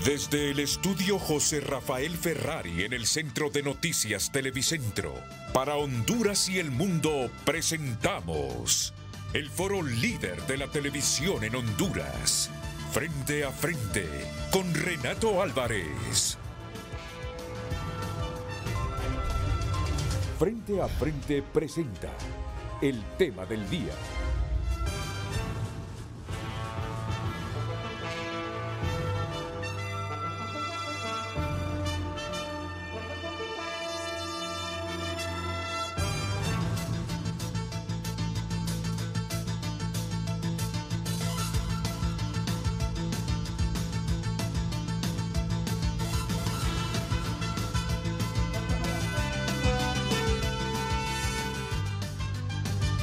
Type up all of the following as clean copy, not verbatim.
Desde el estudio José Rafael Ferrari en el Centro de Noticias Televicentro, para Honduras y el mundo presentamos el foro líder de la televisión en Honduras, Frente a Frente, con Renato Álvarez. Frente a Frente presenta el tema del día.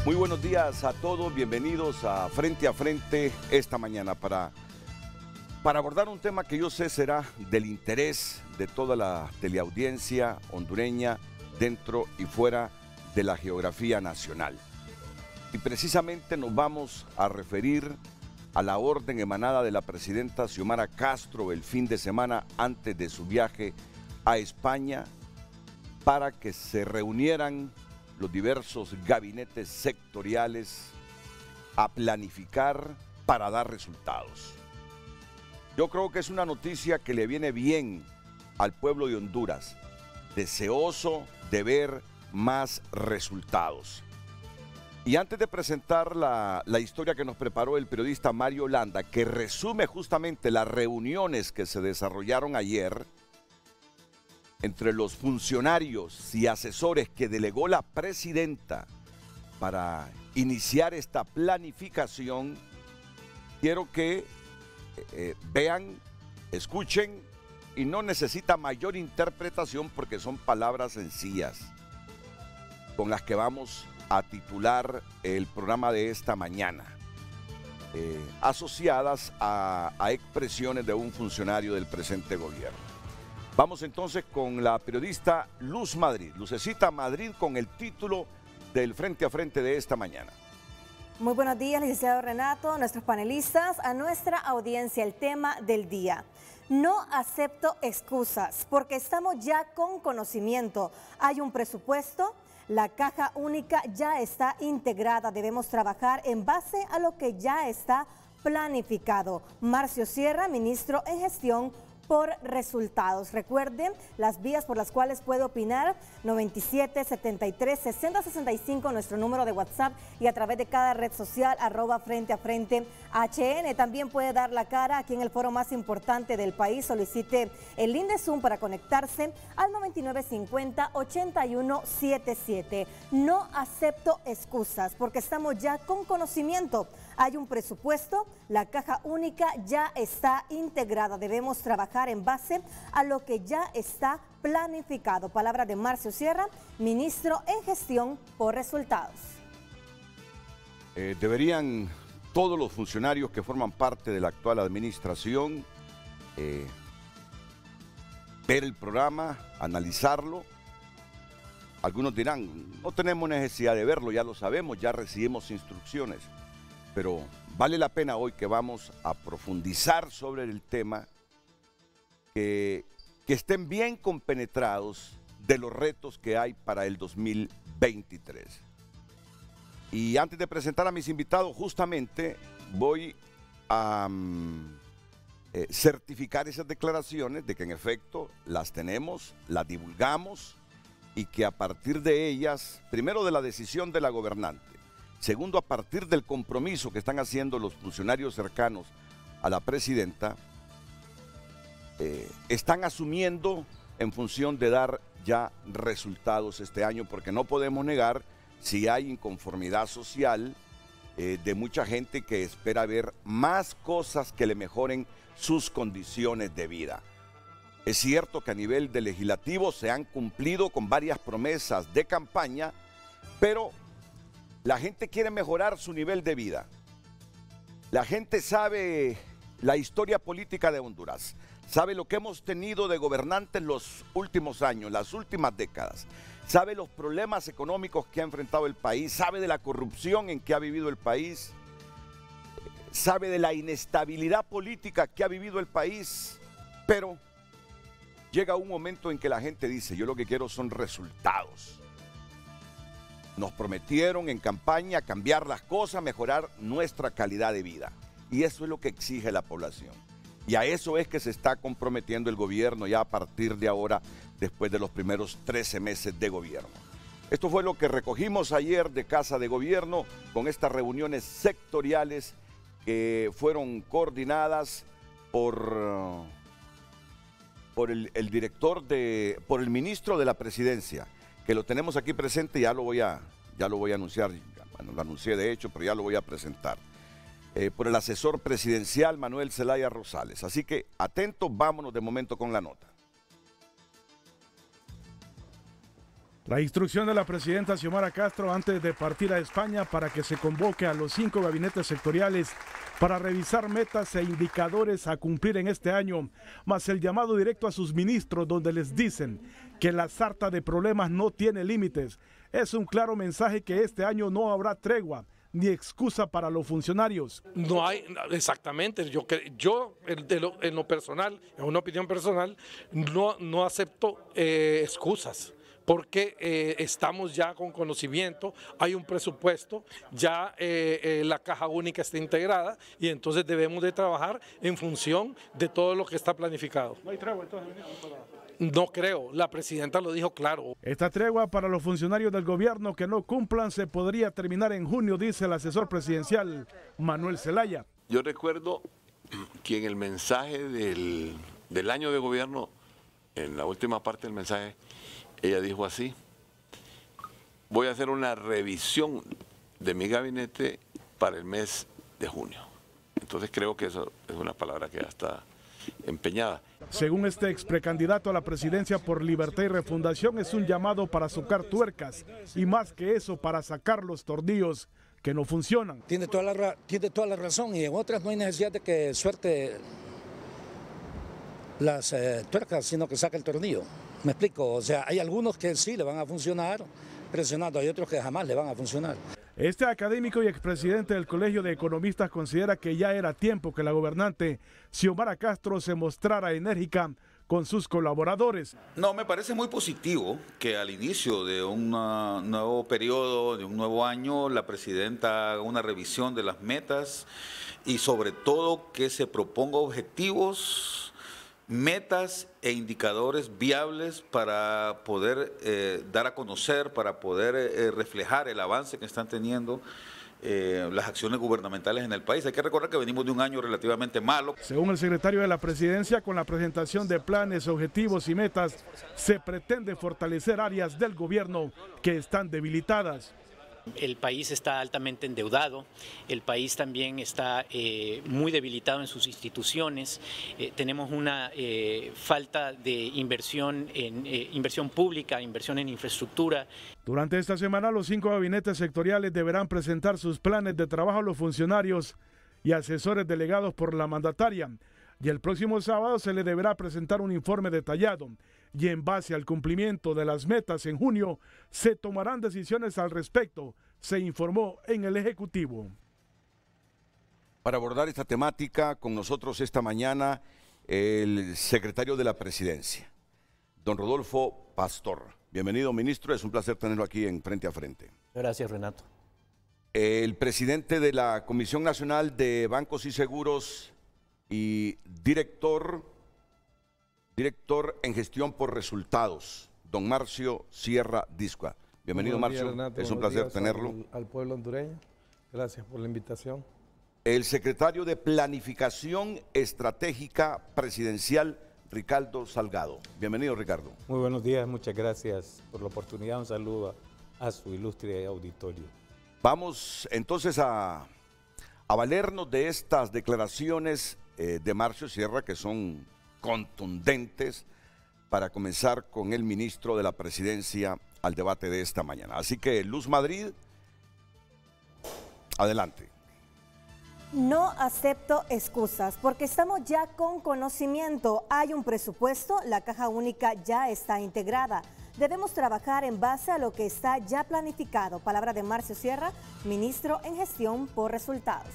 Muy buenos días a todos, bienvenidos a Frente esta mañana para abordar un tema que yo sé será del interés de toda la teleaudiencia hondureña dentro y fuera de la geografía nacional. Y precisamente nos vamos a referir a la orden emanada de la presidenta Xiomara Castro el fin de semana antes de su viaje a España para que se reunieran los diversos gabinetes sectoriales a planificar para dar resultados. Yo creo que es una noticia que le viene bien al pueblo de Honduras, deseoso de ver más resultados. Y antes de presentar la historia que nos preparó el periodista Mario Landa, que resume justamente las reuniones que se desarrollaron ayer entre los funcionarios y asesores que delegó la presidenta para iniciar esta planificación, quiero que vean, escuchen, y no necesita mayor interpretación porque son palabras sencillas con las que vamos a titular el programa de esta mañana, asociadas a expresiones de un funcionario del presente gobierno. Vamos entonces con la periodista Luz Madrid, Lucecita Madrid, con el título del Frente a Frente de esta mañana. Muy buenos días, licenciado Renato, a nuestros panelistas, a nuestra audiencia. El tema del día: no acepto excusas, porque estamos ya con conocimiento. Hay un presupuesto, la caja única ya está integrada, debemos trabajar en base a lo que ya está planificado. Marcio Sierra, ministro en gestión por resultados. Recuerden las vías por las cuales puede opinar: 97 73 60 65, nuestro número de WhatsApp, y a través de cada red social @Frente a Frente HN. También puede dar la cara aquí en el foro más importante del país. Solicite el link de Zoom para conectarse al 9950 8177. No acepto excusas, porque estamos ya con conocimiento. Hay un presupuesto, la caja única ya está integrada. Debemos trabajar en base a lo que ya está planificado. Palabra de Marcio Sierra, ministro en gestión por resultados. Deberían todos los funcionarios que forman parte de la actual administración ver el programa, analizarlo. Algunos dirán, no tenemos necesidad de verlo, ya lo sabemos, ya recibimos instrucciones. Pero vale la pena hoy que vamos a profundizar sobre el tema, que estén bien compenetrados de los retos que hay para el 2023. Y antes de presentar a mis invitados, justamente voy a certificar esas declaraciones de que en efecto las tenemos, las divulgamos, y que a partir de ellas, primero de la decisión de la gobernante, segundo, a partir del compromiso que están haciendo los funcionarios cercanos a la presidenta, están asumiendo en función de dar ya resultados este año, porque no podemos negar si hay inconformidad social de mucha gente que espera ver más cosas que le mejoren sus condiciones de vida. Es cierto que a nivel de legislativo se han cumplido con varias promesas de campaña, pero la gente quiere mejorar su nivel de vida. La gente sabe la historia política de Honduras, sabe lo que hemos tenido de gobernantes los últimos años, las últimas décadas, sabe los problemas económicos que ha enfrentado el país, sabe de la corrupción en que ha vivido el país, sabe de la inestabilidad política que ha vivido el país, pero llega un momento en que la gente dice, yo lo que quiero son resultados. Nos prometieron en campaña cambiar las cosas, mejorar nuestra calidad de vida. Y eso es lo que exige la población. Y a eso es que se está comprometiendo el gobierno ya a partir de ahora, después de los primeros 13 meses de gobierno. Esto fue lo que recogimos ayer de Casa de Gobierno con estas reuniones sectoriales que fueron coordinadas por el ministro de la Presidencia, que lo tenemos aquí presente, ya lo voy a anunciar, bueno, lo anuncié de hecho, pero ya lo voy a presentar. Por el asesor presidencial Manuel Zelaya Rosales. Así que atentos, vámonos de momento con la nota. La instrucción de la presidenta Xiomara Castro antes de partir a España para que se convoque a los 5 gabinetes sectoriales para revisar metas e indicadores a cumplir en este año, más el llamado directo a sus ministros donde les dicen que la sarta de problemas no tiene límites. Es un claro mensaje que este año no habrá tregua ni excusa para los funcionarios. No hay, exactamente, yo en lo personal, en una opinión personal, no acepto excusas. Porque estamos ya con conocimiento, hay un presupuesto, ya la caja única está integrada y entonces debemos de trabajar en función de todo lo que está planificado. ¿No hay tregua entonces? No creo, la presidenta lo dijo claro. Esta tregua para los funcionarios del gobierno que no cumplan se podría terminar en junio, dice el asesor presidencial Manuel Zelaya. Yo recuerdo que en el mensaje del año de gobierno, en la última parte del mensaje, ella dijo así: voy a hacer una revisión de mi gabinete para el mes de junio. Entonces creo que eso es una palabra que ya está empeñada. Según este ex precandidato a la presidencia por Libertad y Refundación, es un llamado para socar tuercas y más que eso para sacar los tornillos que no funcionan. Tiene toda la razón, y en otras no hay necesidad de que suelte las tuercas, sino que saque el tornillo. Me explico, o sea, hay algunos que sí le van a funcionar presionando, hay otros que jamás le van a funcionar. Este académico y expresidente del Colegio de Economistas considera que ya era tiempo que la gobernante Xiomara Castro se mostrara enérgica con sus colaboradores. No, me parece muy positivo que al inicio de un nuevo periodo, de un nuevo año, la presidenta haga una revisión de las metas y sobre todo que se proponga objetivos, metas e indicadores viables para poder dar a conocer, para poder reflejar el avance que están teniendo las acciones gubernamentales en el país. Hay que recordar que venimos de un año relativamente malo. Según el secretario de la Presidencia, con la presentación de planes, objetivos y metas, se pretende fortalecer áreas del gobierno que están debilitadas. El país está altamente endeudado, el país también está muy debilitado en sus instituciones, tenemos una falta de inversión en inversión pública, inversión en infraestructura. Durante esta semana los 5 gabinetes sectoriales deberán presentar sus planes de trabajo a los funcionarios y asesores delegados por la mandataria. Y el próximo sábado se le deberá presentar un informe detallado y en base al cumplimiento de las metas en junio se tomarán decisiones al respecto, se informó en el Ejecutivo. Para abordar esta temática con nosotros esta mañana el secretario de la Presidencia, don Rodolfo Pastor. Bienvenido, ministro, es un placer tenerlo aquí en Frente a Frente. Gracias, Renato. El presidente de la Comisión Nacional de Bancos y Seguros y director en gestión por resultados, don Marcio Sierra Discua. Bienvenido, Marcio, Renato, es un placer tenerlo. Al pueblo hondureño, gracias por la invitación. El secretario de Planificación Estratégica Presidencial, Ricardo Salgado. Bienvenido, Ricardo. Muy buenos días, muchas gracias por la oportunidad. Un saludo a su ilustre auditorio. Vamos entonces a valernos de estas declaraciones de Marcio Sierra, que son contundentes, para comenzar con el ministro de la Presidencia al debate de esta mañana. Así que, Luz Madrid, adelante. No acepto excusas porque estamos ya con conocimiento. Hay un presupuesto, la caja única ya está integrada. Debemos trabajar en base a lo que está ya planificado. Palabra de Marcio Sierra, ministro en gestión por resultados.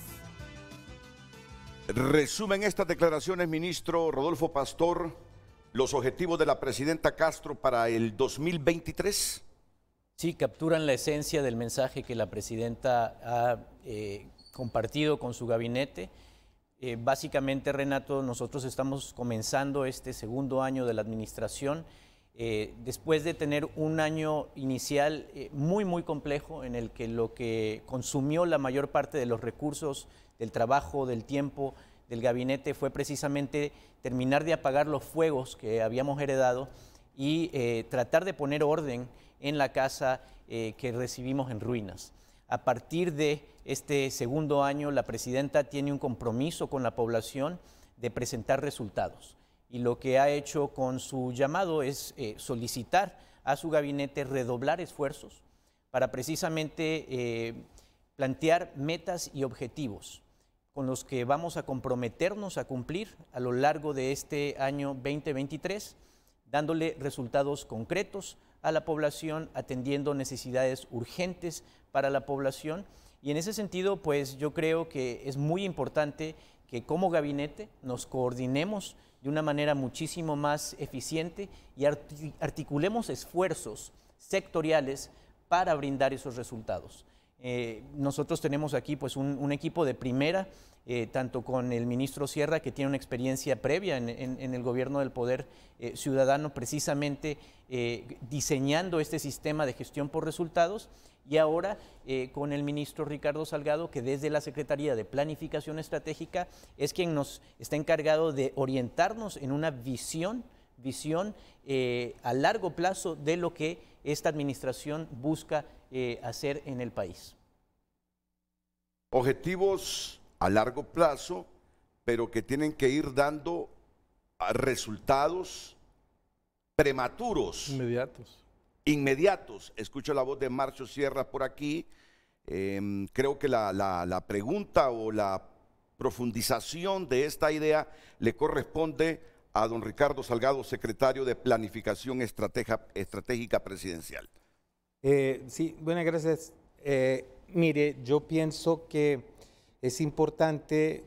Resumen estas declaraciones, ministro Rodolfo Pastor, los objetivos de la presidenta Castro para el 2023. Sí, capturan la esencia del mensaje que la presidenta ha compartido con su gabinete. Básicamente, Renato, nosotros estamos comenzando este segundo año de la administración después de tener un año inicial muy complejo, en el que lo que consumió la mayor parte de los recursos, del trabajo, del tiempo del gabinete fue precisamente terminar de apagar los fuegos que habíamos heredado y tratar de poner orden en la casa que recibimos en ruinas. A partir de este segundo año, la presidenta tiene un compromiso con la población de presentar resultados. Y lo que ha hecho con su llamado es solicitar a su gabinete redoblar esfuerzos para precisamente plantear metas y objetivos con los que vamos a comprometernos a cumplir a lo largo de este año 2023, dándole resultados concretos a la población, atendiendo necesidades urgentes para la población. Y en ese sentido, pues yo creo que es muy importante que como gabinete nos coordinemos de una manera muchísimo más eficiente y articulemos esfuerzos sectoriales para brindar esos resultados. Nosotros tenemos aquí pues un equipo de primera, tanto con el ministro Sierra, que tiene una experiencia previa en el gobierno del Poder Ciudadano, precisamente diseñando este sistema de gestión por resultados, y ahora con el ministro Ricardo Salgado, que desde la Secretaría de Planificación Estratégica es quien nos está encargado de orientarnos en una visión a largo plazo de lo que esta administración busca hacer en el país. Objetivos a largo plazo, pero que tienen que ir dando resultados prematuros. Inmediatos. Escucho la voz de Marcio Sierra por aquí. Creo que la pregunta o la profundización de esta idea le corresponde a don Ricardo Salgado, secretario de Planificación Estratégica Presidencial. Sí, buenas gracias. Mire, yo pienso que es importante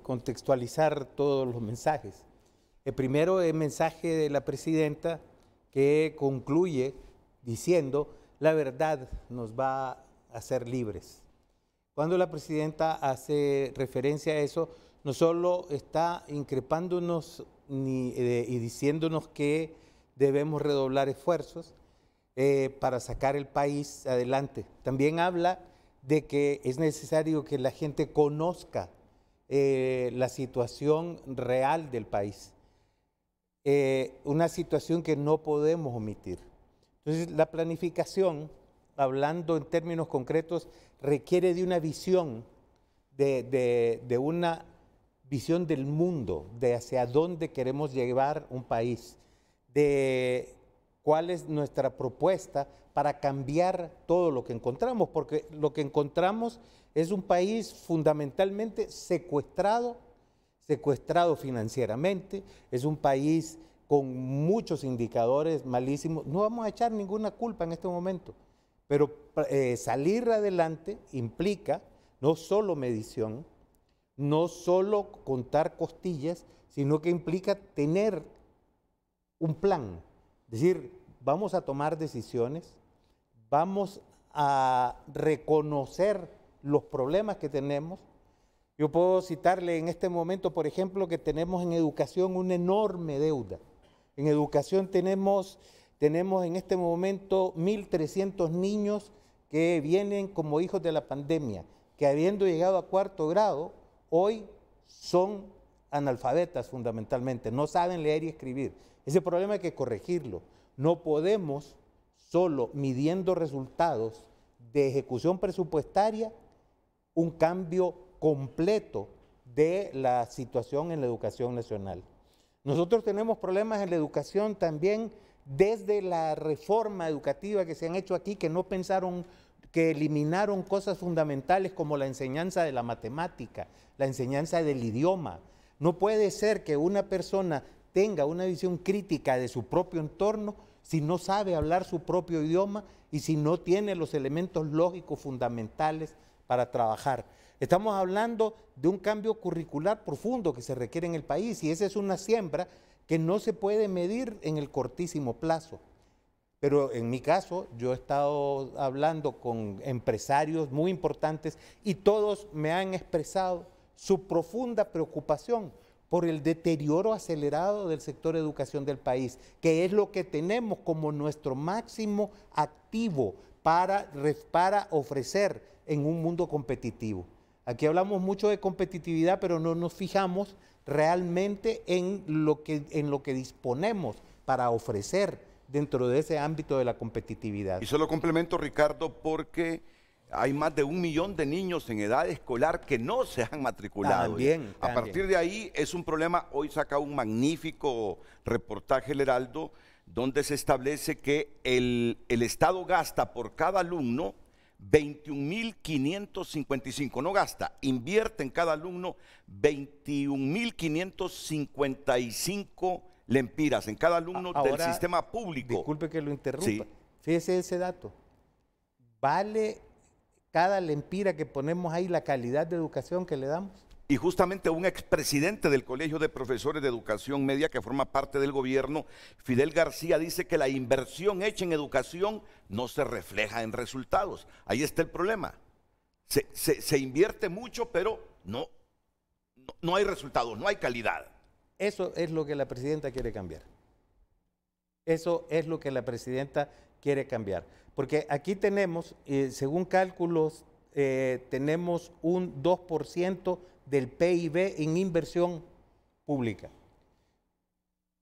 contextualizar todos los mensajes. El primero es el mensaje de la presidenta, que concluye diciendo: la verdad nos va a hacer libres. Cuando la presidenta hace referencia a eso, no solo está increpándonos y diciéndonos que debemos redoblar esfuerzos para sacar el país adelante, también habla de que es necesario que la gente conozca la situación real del país, una situación que no podemos omitir. Entonces, la planificación, hablando en términos concretos, requiere de una visión, de una visión del mundo, de hacia dónde queremos llevar un país, de cuál es nuestra propuesta para cambiar todo lo que encontramos, porque lo que encontramos es un país fundamentalmente secuestrado financieramente, es un país con muchos indicadores malísimos. No vamos a echar ninguna culpa en este momento, pero salir adelante implica no solo medición, no solo contar costillas, sino que implica tener un plan. Es decir, vamos a tomar decisiones, vamos a reconocer los problemas que tenemos. Yo puedo citarle en este momento, por ejemplo, que tenemos en educación una enorme deuda. En educación tenemos en este momento 1.300 niños que vienen como hijos de la pandemia, que habiendo llegado a 4º grado, hoy son analfabetas fundamentalmente, no saben leer y escribir. Ese problema hay que corregirlo. No podemos solo midiendo resultados de ejecución presupuestaria un cambio completo de la situación en la educación nacional. Nosotros tenemos problemas en la educación también desde la reforma educativa que se han hecho aquí, que no pensaron, que eliminaron cosas fundamentales como la enseñanza de la matemática, la enseñanza del idioma. No puede ser que una persona tenga una visión crítica de su propio entorno si no sabe hablar su propio idioma y si no tiene los elementos lógicos fundamentales para trabajar. Estamos hablando de un cambio curricular profundo que se requiere en el país y esa es una siembra que no se puede medir en el cortísimo plazo. Pero en mi caso, yo he estado hablando con empresarios muy importantes y todos me han expresado su profunda preocupación por el deterioro acelerado del sector educación del país, que es lo que tenemos como nuestro máximo activo para ofrecer en un mundo competitivo. Aquí hablamos mucho de competitividad, pero no nos fijamos realmente en lo que disponemos para ofrecer dentro de ese ámbito de la competitividad. Y solo complemento, Ricardo, porque hay más de 1 millón de niños en edad escolar que no se han matriculado. También. A partir de ahí es un problema. Hoy saca un magnífico reportaje el Heraldo donde se establece que el Estado gasta por cada alumno 21.555, no gasta, invierte en cada alumno 21.555 lempiras en cada alumno del sistema público. Disculpe que lo interrumpa. Sí. Fíjese ese dato. Vale cada lempira que ponemos ahí la calidad de educación que le damos. Y justamente un expresidente del Colegio de Profesores de Educación Media, que forma parte del gobierno, Fidel García, dice que la inversión hecha en educación no se refleja en resultados. Ahí está el problema. Se invierte mucho, pero no hay resultados, no hay calidad. Eso es lo que la presidenta quiere cambiar. Eso es lo que la presidenta quiere cambiar. Porque aquí tenemos, según cálculos, tenemos un 2% del PIB en inversión pública.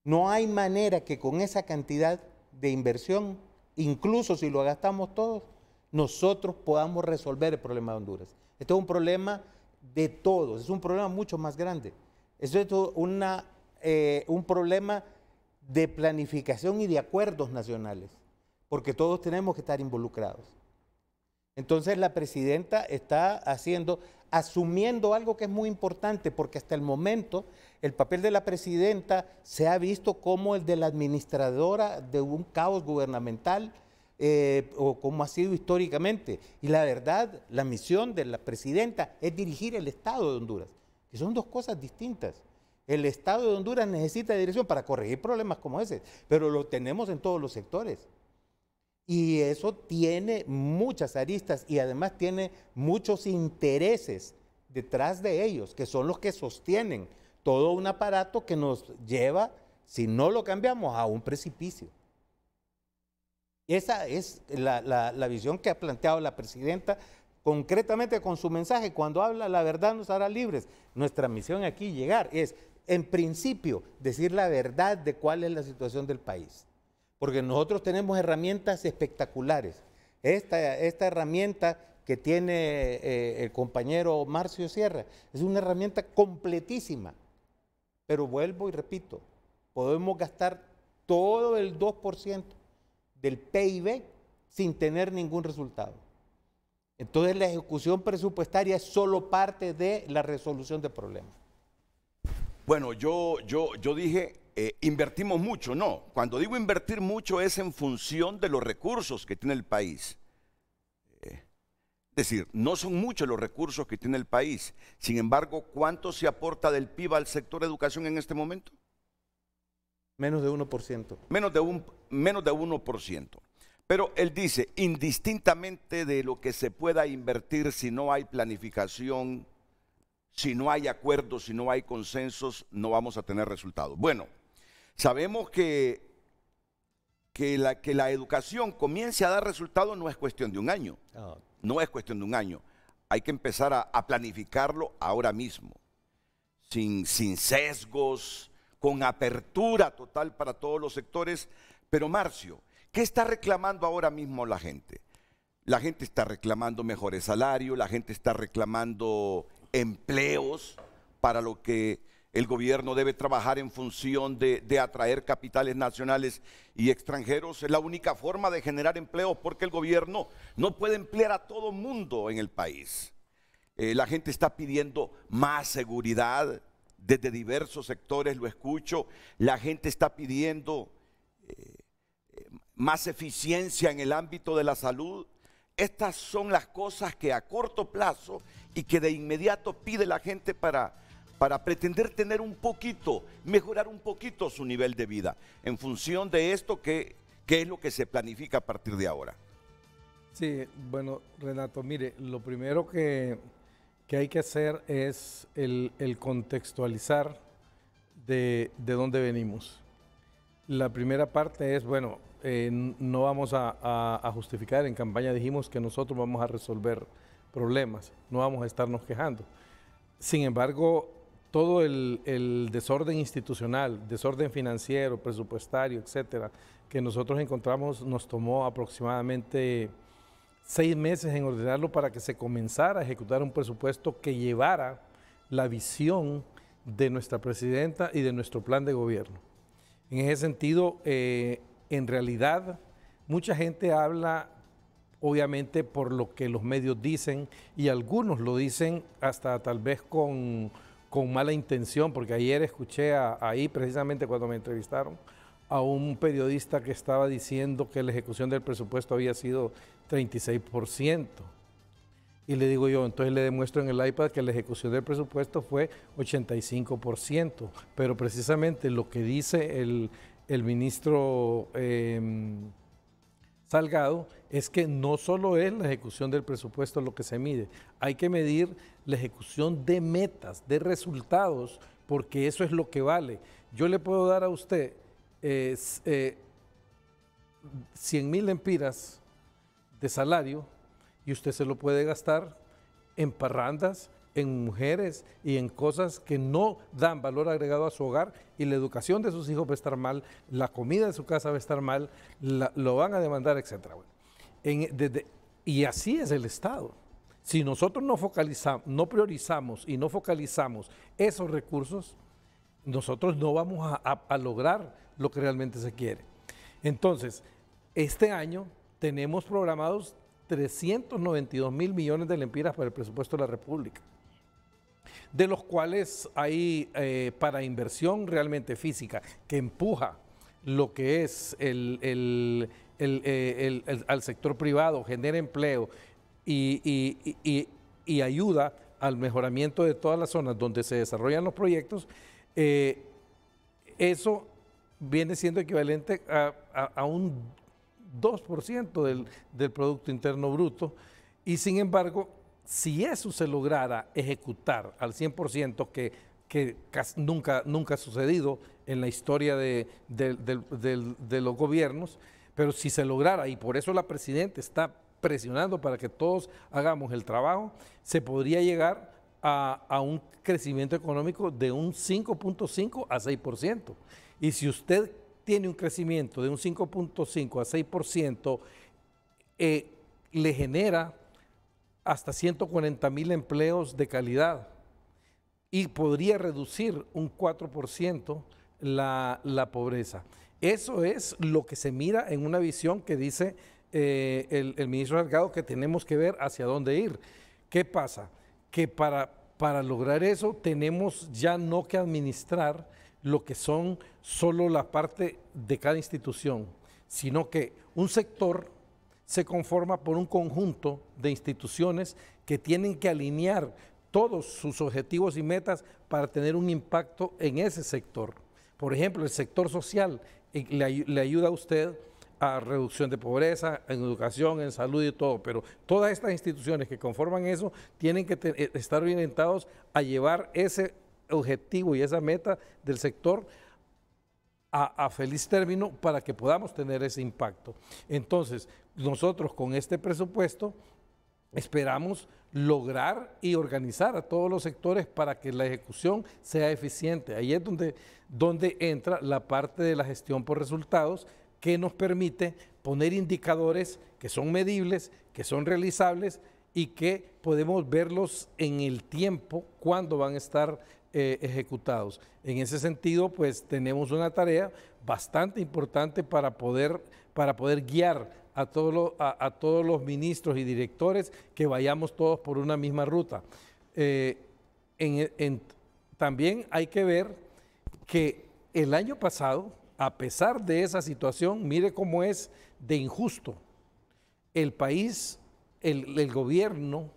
No hay manera que con esa cantidad de inversión, incluso si lo gastamos todos, nosotros podamos resolver el problema de Honduras. Esto es un problema de todos, es un problema mucho más grande. Esto es un problema de planificación y de acuerdos nacionales, porque todos tenemos que estar involucrados. Entonces la presidenta está asumiendo algo que es muy importante, porque hasta el momento el papel de la presidenta se ha visto como el de la administradora de un caos gubernamental, o como ha sido históricamente. Y la verdad, la misión de la presidenta es dirigir el Estado de Honduras, que son dos cosas distintas. El Estado de Honduras necesita dirección para corregir problemas como ese, pero lo tenemos en todos los sectores. Y eso tiene muchas aristas y además tiene muchos intereses detrás de ellos, que son los que sostienen todo un aparato que nos lleva, si no lo cambiamos, a un precipicio. Esa es la visión que ha planteado la presidenta, concretamente con su mensaje. Cuando habla, la verdad nos hará libres. Nuestra misión aquí llegar es, en principio, decir la verdad de cuál es la situación del país. Porque nosotros tenemos herramientas espectaculares. Esta herramienta que tiene el compañero Marcio Sierra es una herramienta completísima. Pero vuelvo y repito, podemos gastar todo el 2% del PIB sin tener ningún resultado. Entonces la ejecución presupuestaria es solo parte de la resolución de problemas. Bueno, yo dije, invertimos mucho. No, cuando digo invertir mucho es en función de los recursos que tiene el país. Es decir, no son muchos los recursos que tiene el país. Sin embargo, ¿cuánto se aporta del PIB al sector de educación en este momento? Menos de 1%. Menos de 1%. Pero él dice, indistintamente de lo que se pueda invertir, si no hay planificación, si no hay acuerdos, si no hay consensos, no vamos a tener resultados. Bueno, sabemos que la educación comience a dar resultados no es cuestión de un año. No es cuestión de un año. Hay que empezar a planificarlo ahora mismo, sin sesgos, con apertura total para todos los sectores. Pero Marcio, ¿qué está reclamando ahora mismo la gente? La gente está reclamando mejores salarios, la gente está reclamando empleos, para lo que el gobierno debe trabajar en función de atraer capitales nacionales y extranjeros. Es la única forma de generar empleos, porque el gobierno no puede emplear a todo mundo en el país. La gente está pidiendo más seguridad desde diversos sectores, lo escucho. La gente está pidiendo más eficiencia en el ámbito de la salud. estas son las cosas que a corto plazo y que de inmediato pide la gente para pretender tener un poquito, mejorar un poquito su nivel de vida. En función de esto, ¿qué es lo que se planifica a partir de ahora? Sí, bueno, Renato, mire, lo primero que hay que hacer es el contextualizar de dónde venimos. La primera parte es, bueno, no vamos a justificar, en campaña dijimos que nosotros vamos a resolver problemas, no vamos a estarnos quejando. Sin embargo, todo el desorden institucional, desorden financiero, presupuestario, etcétera, que nosotros encontramos, nos tomó aproximadamente 6 meses en ordenarlo para que se comenzara a ejecutar un presupuesto que llevara la visión de nuestra presidenta y de nuestro plan de gobierno. En ese sentido, en realidad, mucha gente habla, obviamente, por lo que los medios dicen, y algunos lo dicen hasta tal vez con mala intención, porque ayer escuché ahí, precisamente cuando me entrevistaron, a un periodista que estaba diciendo que la ejecución del presupuesto había sido 36%. Y le digo yo, entonces le demuestro en el iPad que la ejecución del presupuesto fue 85%, pero precisamente lo que dice el ministro Salgado es que no solo es la ejecución del presupuesto lo que se mide, hay que medir la ejecución de metas, de resultados, porque eso es lo que vale. Yo le puedo dar a usted 100,000 lempiras de salario y usted se lo puede gastar en parrandas, en mujeres y en cosas que no dan valor agregado a su hogar, y la educación de sus hijos va a estar mal, la comida de su casa va a estar mal, lo van a demandar, etc. Y así es el Estado. Si nosotros no priorizamos y no focalizamos esos recursos, nosotros no vamos a lograr lo que realmente se quiere. Entonces, este año tenemos programados 392,000 millones de lempiras para el presupuesto de la República, de los cuales hay para inversión realmente física, que empuja lo que es al sector privado, genera empleo y ayuda al mejoramiento de todas las zonas donde se desarrollan los proyectos. Eso viene siendo equivalente a un 2% del Producto Interno Bruto, y sin embargo, si eso se lograra ejecutar al 100%, que nunca ha sucedido en la historia de los gobiernos, pero si se lograra, y por eso la presidenta está presionando para que todos hagamos el trabajo, se podría llegar a un crecimiento económico de un 5.5 a 6%. Y si usted tiene un crecimiento de un 5.5 a 6%, le genera hasta 140,000 empleos de calidad y podría reducir un 4% la pobreza. Eso es lo que se mira en una visión que dice el ministro Salgado, que tenemos que ver hacia dónde ir. ¿Qué pasa? Que para lograr eso tenemos ya no que administrar lo que son solo la parte de cada institución, sino que un sector se conforma por un conjunto de instituciones que tienen que alinear todos sus objetivos y metas para tener un impacto en ese sector. Por ejemplo, el sector social le ayuda a usted a reducción de pobreza, en educación, en salud y todo, pero todas estas instituciones que conforman eso tienen que estar orientados a llevar ese objetivo y esa meta del sector a feliz término para que podamos tener ese impacto. Entonces, nosotros con este presupuesto esperamos lograr y organizar a todos los sectores para que la ejecución sea eficiente. Ahí es donde entra la parte de la gestión por resultados, que nos permite poner indicadores que son medibles, que son realizables y que podemos verlos en el tiempo cuando van a estar ejecutados. En ese sentido, pues tenemos una tarea bastante importante para poder guiar a todos los ministros y directores, que vayamos todos por una misma ruta. También hay que ver que el año pasado, a pesar de esa situación, mire cómo es de injusto. El país el gobierno,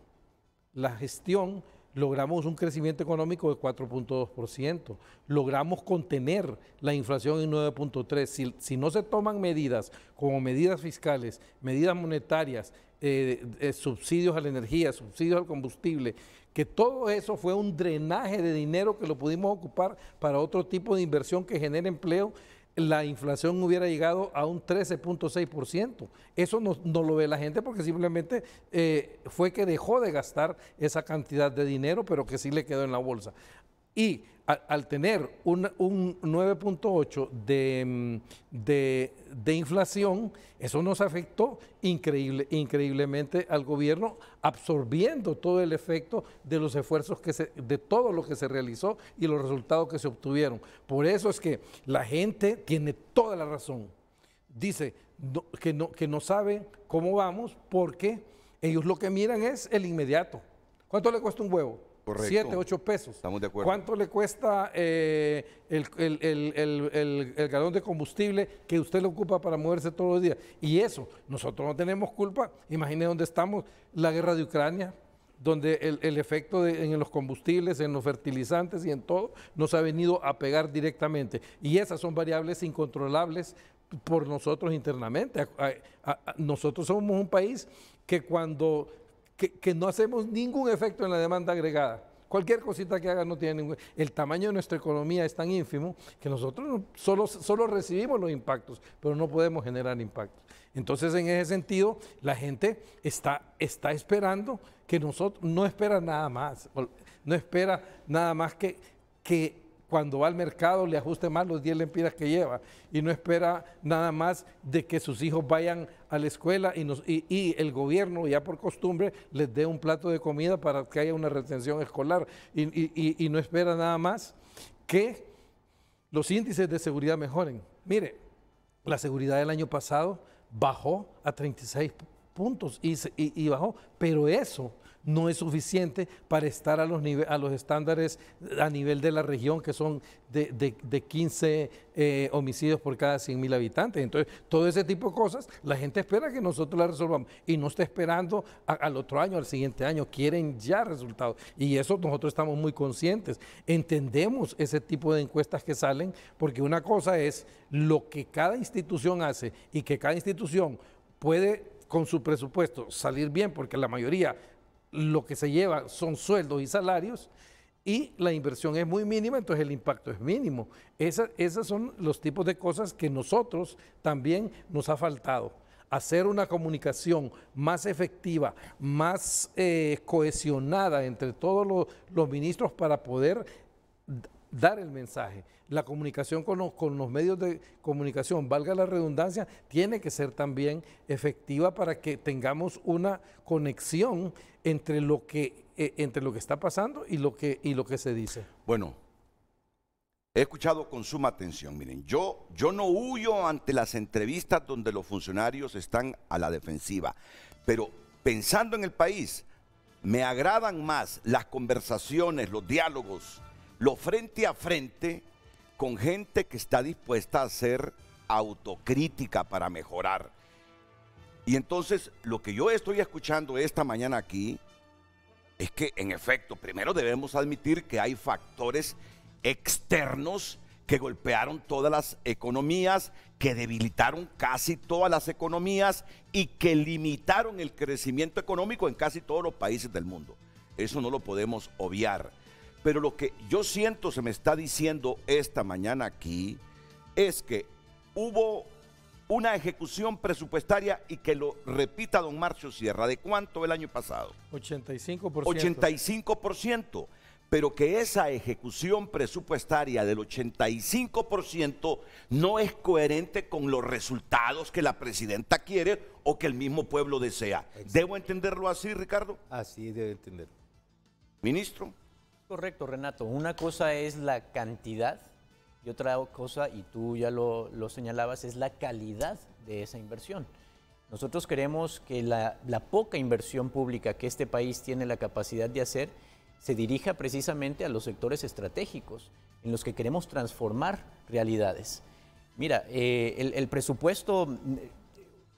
la gestión, logramos un crecimiento económico de 4.2%, logramos contener la inflación en 9.3%. Si no se toman medidas como medidas fiscales, medidas monetarias, subsidios a la energía, subsidios al combustible, que todo eso fue un drenaje de dinero que lo pudimos ocupar para otro tipo de inversión que genere empleo, la inflación hubiera llegado a un 13.6%. Eso no lo ve la gente porque simplemente fue que dejó de gastar esa cantidad de dinero, pero que sí le quedó en la bolsa. Y al tener un 9.8 de inflación, eso nos afectó increíblemente al gobierno, absorbiendo todo el efecto de los esfuerzos de todo lo que se realizó y los resultados que se obtuvieron. Por eso es que la gente tiene toda la razón. Dice que no sabe cómo vamos porque ellos lo que miran es el inmediato. ¿Cuánto le cuesta un huevo? Correcto. 7, 8 pesos. Estamos de acuerdo. ¿Cuánto le cuesta el galón de combustible que usted le ocupa para moverse todos los días? Y eso, nosotros no tenemos culpa. Imagine dónde estamos, la guerra de Ucrania, donde el efecto en los combustibles, en los fertilizantes y en todo, nos ha venido a pegar directamente. Y esas son variables incontrolables por nosotros internamente. Nosotros somos un país que que no hacemos ningún efecto en la demanda agregada. Cualquier cosita que haga no tiene ningún... El tamaño de nuestra economía es tan ínfimo que nosotros solo recibimos los impactos, pero no podemos generar impactos. Entonces, en ese sentido, la gente está esperando que nosotros... No espera nada más. No espera nada más que cuando va al mercado le ajuste más los 10 lempiras que lleva y no espera nada más de que sus hijos vayan a la escuela y el gobierno ya por costumbre les dé un plato de comida para que haya una retención escolar y no espera nada más que los índices de seguridad mejoren. Mire, la seguridad del año pasado bajó a 36 puntos y bajó, pero eso no es suficiente para estar a los estándares a nivel de la región, que son de 15 homicidios por cada 100.000 habitantes. Entonces, todo ese tipo de cosas, la gente espera que nosotros las resolvamos y no está esperando al otro año, al siguiente año, quieren ya resultados. Y eso nosotros estamos muy conscientes. Entendemos ese tipo de encuestas que salen, porque una cosa es lo que cada institución hace y que cada institución puede con su presupuesto salir bien, porque la mayoría lo que se lleva son sueldos y salarios y la inversión es muy mínima, entonces el impacto es mínimo. Esos son los tipos de cosas que nosotros también nos ha faltado. Hacer una comunicación más efectiva, más cohesionada entre todos los ministros para poder dar el mensaje. La comunicación con los medios de comunicación, valga la redundancia, tiene que ser también efectiva para que tengamos una conexión entre lo que está pasando y lo que se dice. Bueno, he escuchado con suma atención. Miren, yo no huyo ante las entrevistas donde los funcionarios están a la defensiva, pero pensando en el país, me agradan más las conversaciones, los diálogos, lo frente a frente, con gente que está dispuesta a hacer autocrítica para mejorar. Y entonces, lo que yo estoy escuchando esta mañana aquí, es que en efecto, primero debemos admitir que hay factores externos que golpearon todas las economías, que debilitaron casi todas las economías y que limitaron el crecimiento económico en casi todos los países del mundo. Eso no lo podemos obviar. Pero lo que yo siento se me está diciendo esta mañana aquí es que hubo una ejecución presupuestaria y que lo repita don Marcio Sierra, ¿de cuánto el año pasado? 85%. 85%, pero que esa ejecución presupuestaria del 85% no es coherente con los resultados que la presidenta quiere o que el mismo pueblo desea. Exacto. ¿Debo entenderlo así, Ricardo? Así debe entenderlo. Ministro. Correcto, Renato. Una cosa es la cantidad y otra cosa, y tú ya lo señalabas, es la calidad de esa inversión. Nosotros queremos que la poca inversión pública que este país tiene la capacidad de hacer se dirija precisamente a los sectores estratégicos en los que queremos transformar realidades. Mira, el presupuesto,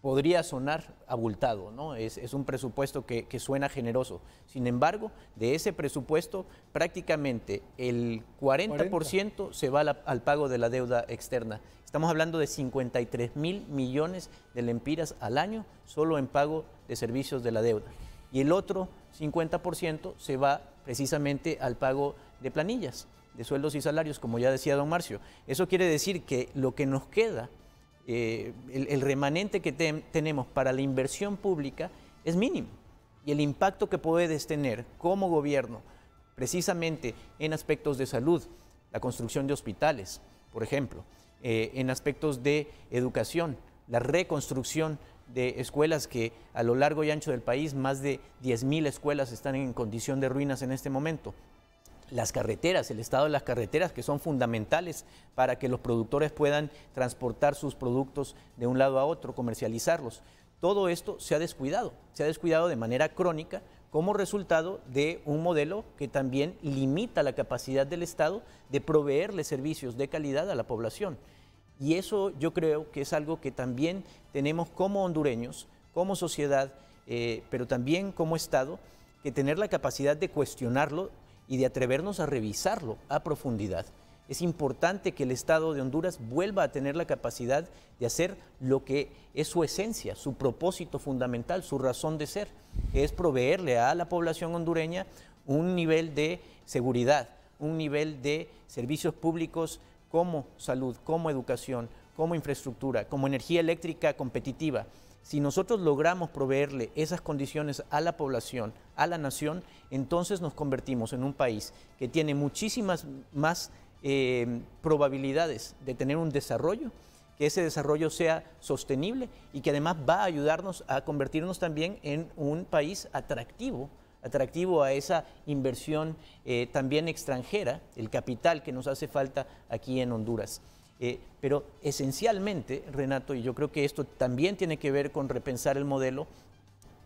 podría sonar abultado, ¿no? Es un presupuesto que suena generoso. Sin embargo, de ese presupuesto, prácticamente el 40% se va al pago de la deuda externa. Estamos hablando de 53.000 millones de lempiras al año solo en pago de servicios de la deuda. Y el otro 50% se va precisamente al pago de planillas, de sueldos y salarios, como ya decía don Marcio. Eso quiere decir que lo que nos queda, el remanente que tenemos para la inversión pública es mínimo. Y el impacto que puedes tener como gobierno, precisamente en aspectos de salud, la construcción de hospitales, por ejemplo, en aspectos de educación, la reconstrucción de escuelas que a lo largo y ancho del país, más de 10.000 escuelas están en condición de ruinas en este momento. Las carreteras, el estado de las carreteras, que son fundamentales para que los productores puedan transportar sus productos de un lado a otro, comercializarlos. Todo esto se ha descuidado de manera crónica como resultado de un modelo que también limita la capacidad del Estado de proveerle servicios de calidad a la población. Y eso yo creo que es algo que también tenemos como hondureños, como sociedad, pero también como Estado, que tener la capacidad de cuestionarlo y de atrevernos a revisarlo a profundidad. Es importante que el Estado de Honduras vuelva a tener la capacidad de hacer lo que es su esencia, su propósito fundamental, su razón de ser, que es proveerle a la población hondureña un nivel de seguridad, un nivel de servicios públicos como salud, como educación, como infraestructura, como energía eléctrica competitiva. Si nosotros logramos proveerle esas condiciones a la población, a la nación, entonces nos convertimos en un país que tiene muchísimas más probabilidades de tener un desarrollo, que ese desarrollo sea sostenible y que además va a ayudarnos a convertirnos también en un país atractivo a esa inversión también extranjera, el capital que nos hace falta aquí en Honduras. Pero esencialmente, Renato, y yo creo que esto también tiene que ver con repensar el modelo,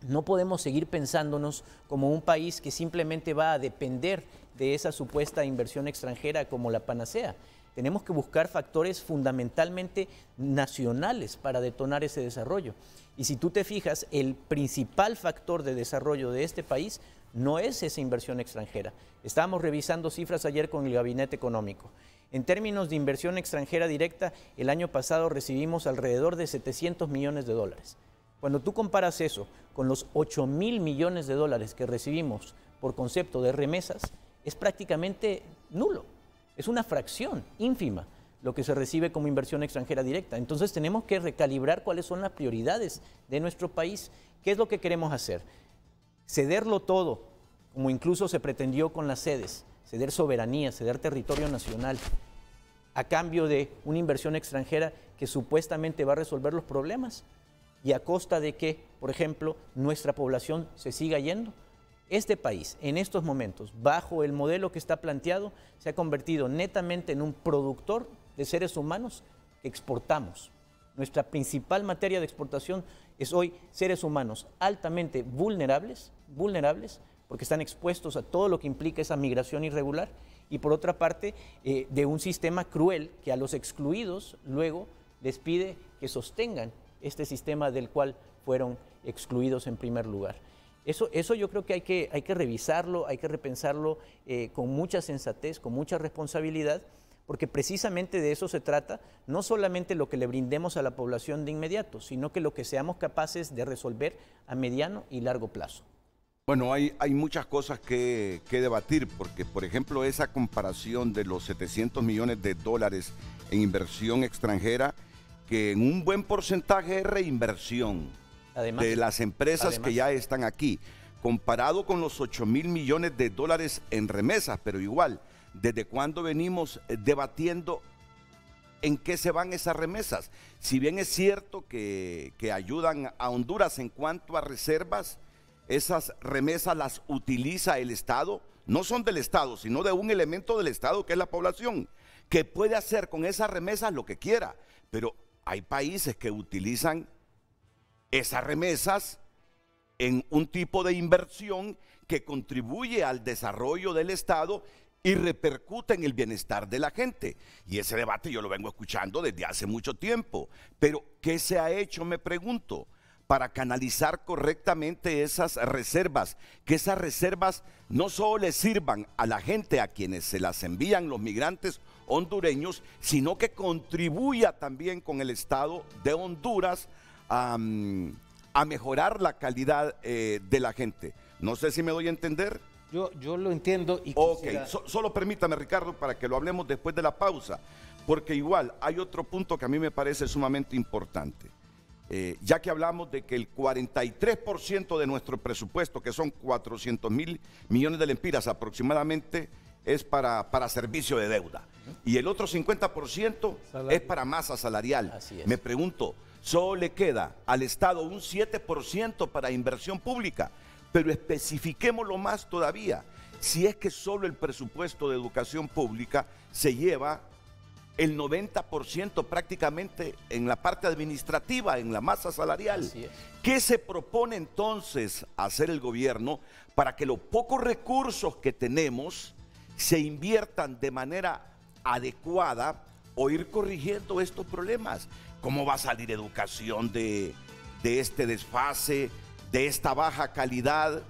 no podemos seguir pensándonos como un país que simplemente va a depender de esa supuesta inversión extranjera como la panacea. Tenemos que buscar factores fundamentalmente nacionales para detonar ese desarrollo. Y si tú te fijas, el principal factor de desarrollo de este país no es esa inversión extranjera. Estábamos revisando cifras ayer con el Gabinete Económico. En términos de inversión extranjera directa, el año pasado recibimos alrededor de 700 millones de dólares. Cuando tú comparas eso con los 8.000 millones de dólares que recibimos por concepto de remesas, es prácticamente nulo. Es una fracción ínfima lo que se recibe como inversión extranjera directa. Entonces tenemos que recalibrar cuáles son las prioridades de nuestro país. ¿Qué es lo que queremos hacer? Cederlo todo, como incluso se pretendió con las sedes, ceder soberanía, ceder territorio nacional, a cambio de una inversión extranjera que supuestamente va a resolver los problemas y a costa de que, por ejemplo, nuestra población se siga yendo. Este país, en estos momentos, bajo el modelo que está planteado, se ha convertido netamente en un productor de seres humanos que exportamos. Nuestra principal materia de exportación es hoy seres humanos altamente vulnerables, porque están expuestos a todo lo que implica esa migración irregular, y por otra parte, de un sistema cruel que a los excluidos luego les pide que sostengan este sistema del cual fueron excluidos en primer lugar. Eso yo creo que hay que revisarlo, hay que repensarlo con mucha sensatez, con mucha responsabilidad, porque precisamente de eso se trata, no solamente lo que le brindemos a la población de inmediato, sino que lo que seamos capaces de resolver a mediano y largo plazo. Bueno, hay muchas cosas que debatir, porque por ejemplo esa comparación de los 700 millones de dólares en inversión extranjera, que en un buen porcentaje es reinversión de las empresas que ya están aquí, comparado con los 8.000 millones de dólares en remesas, pero igual, ¿desde cuándo venimos debatiendo en qué se van esas remesas? Si bien es cierto que ayudan a Honduras en cuanto a reservas, esas remesas las utiliza el Estado, no son del Estado, sino de un elemento del Estado que es la población, que puede hacer con esas remesas lo que quiera, pero hay países que utilizan esas remesas en un tipo de inversión que contribuye al desarrollo del Estado y repercute en el bienestar de la gente. Y ese debate yo lo vengo escuchando desde hace mucho tiempo. Pero, ¿qué se ha hecho, me pregunto, para canalizar correctamente esas reservas? Que esas reservas no solo le sirvan a la gente a quienes se las envían los migrantes hondureños, sino que contribuya también con el Estado de Honduras a mejorar la calidad de la gente. No sé si me doy a entender. Yo lo entiendo y quisiera... Solo permítame, Ricardo, para que lo hablemos después de la pausa, porque igual hay otro punto que a mí me parece sumamente importante. Ya que hablamos de que el 43% de nuestro presupuesto, que son 400.000 millones de lempiras aproximadamente, es para servicio de deuda. Y el otro 50% es para masa salarial. Así es. Me pregunto, solo le queda al Estado un 7% para inversión pública. Pero especifiquémoslo más todavía. Si es que solo el presupuesto de educación pública se lleva el 90% prácticamente en la parte administrativa, en la masa salarial. Así es. ¿Qué se propone entonces hacer el gobierno para que los pocos recursos que tenemos se inviertan de manera adecuada o ir corrigiendo estos problemas? ¿Cómo va a salir educación de este desfase, de esta baja calidad,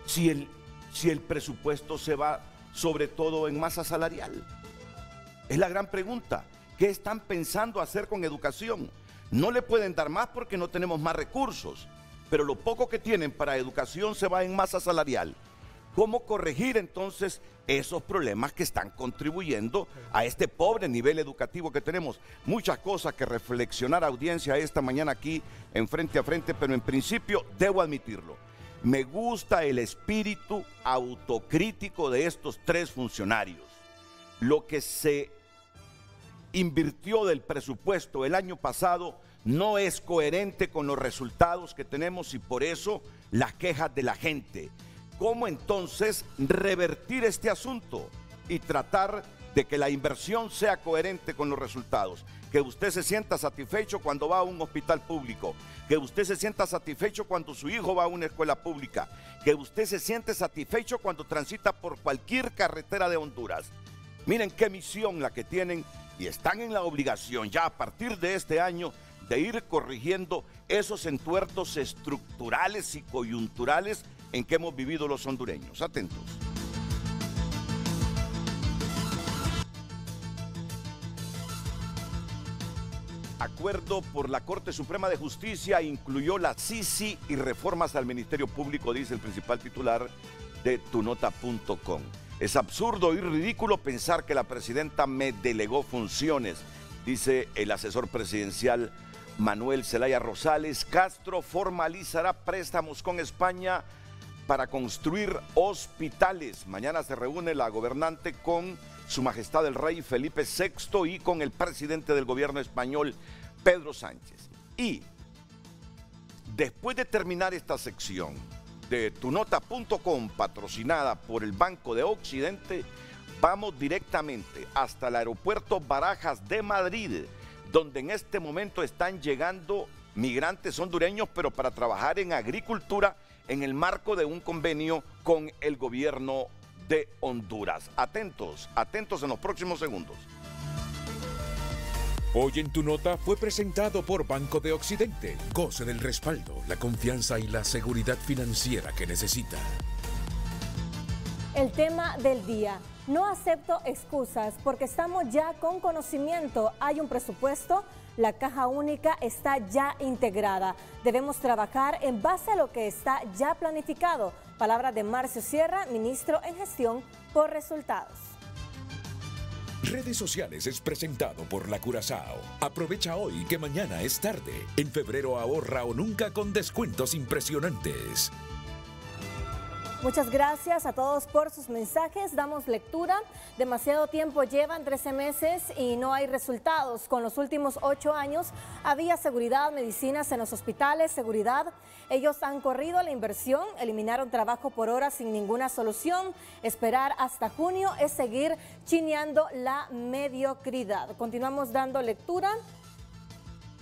si el presupuesto se va sobre todo en masa salarial? Es la gran pregunta. ¿Qué están pensando hacer con educación? No le pueden dar más porque no tenemos más recursos, pero lo poco que tienen para educación se va en masa salarial. ¿Cómo corregir entonces esos problemas que están contribuyendo a este pobre nivel educativo que tenemos? Muchas cosas que reflexionar, audiencia, esta mañana aquí en Frente a Frente, pero en principio debo admitirlo. Me gusta el espíritu autocrítico de estos tres funcionarios. Lo que se invirtió del presupuesto el año pasado no es coherente con los resultados que tenemos y por eso las quejas de la gente. ¿Cómo entonces revertir este asunto y tratar de que la inversión sea coherente con los resultados? Que usted se sienta satisfecho cuando va a un hospital público, que usted se sienta satisfecho cuando su hijo va a una escuela pública, que usted se siente satisfecho cuando transita por cualquier carretera de Honduras. Miren qué misión la que tienen y están en la obligación ya a partir de este año de ir corrigiendo esos entuertos estructurales y coyunturales en que hemos vivido los hondureños. Atentos. Acuerdo por la Corte Suprema de Justicia incluyó la CICI y reformas al Ministerio Público, dice el principal titular de tunota.com. Es absurdo y ridículo pensar que la presidenta me delegó funciones, dice el asesor presidencial Manuel Zelaya Rosales. Castro formalizará préstamos con España para construir hospitales. Mañana se reúne la gobernante con Su Majestad el Rey Felipe VI y con el presidente del gobierno español, Pedro Sánchez. Y después de terminar esta sección de tunota.com, patrocinada por el Banco de Occidente, vamos directamente hasta el aeropuerto Barajas de Madrid, donde en este momento están llegando migrantes hondureños, pero para trabajar en agricultura en el marco de un convenio con el gobierno de Honduras. Atentos, atentos en los próximos segundos. Hoy en Tu Nota fue presentado por Banco de Occidente. Goce del respaldo, la confianza y la seguridad financiera que necesita. El tema del día. No acepto excusas porque estamos ya con conocimiento. Hay un presupuesto, la caja única está ya integrada. Debemos trabajar en base a lo que está ya planificado. Palabras de Marcio Sierra, ministro en gestión por resultados. Redes sociales es presentado por La Curazao. Aprovecha hoy que mañana es tarde. En febrero ahorra o nunca con descuentos impresionantes. Muchas gracias a todos por sus mensajes. Damos lectura. Demasiado tiempo llevan, 13 meses y no hay resultados. Con los últimos 8 años había seguridad, medicinas en los hospitales, seguridad. Ellos han corrido la inversión, eliminaron trabajo por hora sin ninguna solución. Esperar hasta junio es seguir chineando la mediocridad. Continuamos dando lectura.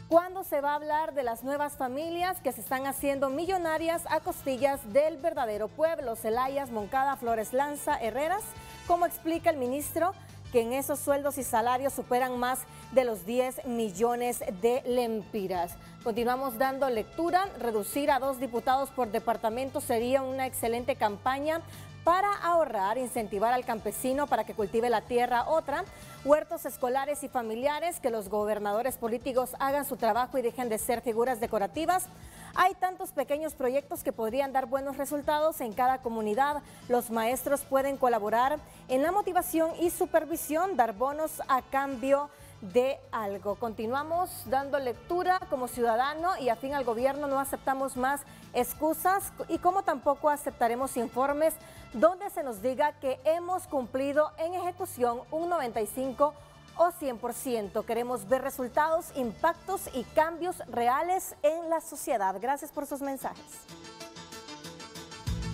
¿Cuándo se va a hablar de las nuevas familias que se están haciendo millonarias a costillas del verdadero pueblo? Celayas, Moncada, Flores Lanza, Herreras como explica el ministro que en esos sueldos y salarios superan más de los 10 millones de lempiras. Continuamos dando lectura. Reducir a 2 diputados por departamento sería una excelente campaña para ahorrar, incentivar al campesino para que cultive la tierra. Otra, huertos escolares y familiares, que los gobernadores políticos hagan su trabajo y dejen de ser figuras decorativas. Hay tantos pequeños proyectos que podrían dar buenos resultados en cada comunidad. Los maestros pueden colaborar en la motivación y supervisión, dar bonos a cambio de algo. Continuamos dando lectura como ciudadano y afín al gobierno. No aceptamos más excusas y como tampoco aceptaremos informes donde se nos diga que hemos cumplido en ejecución un 95 o 100%. Queremos ver resultados, impactos y cambios reales en la sociedad. Gracias por sus mensajes.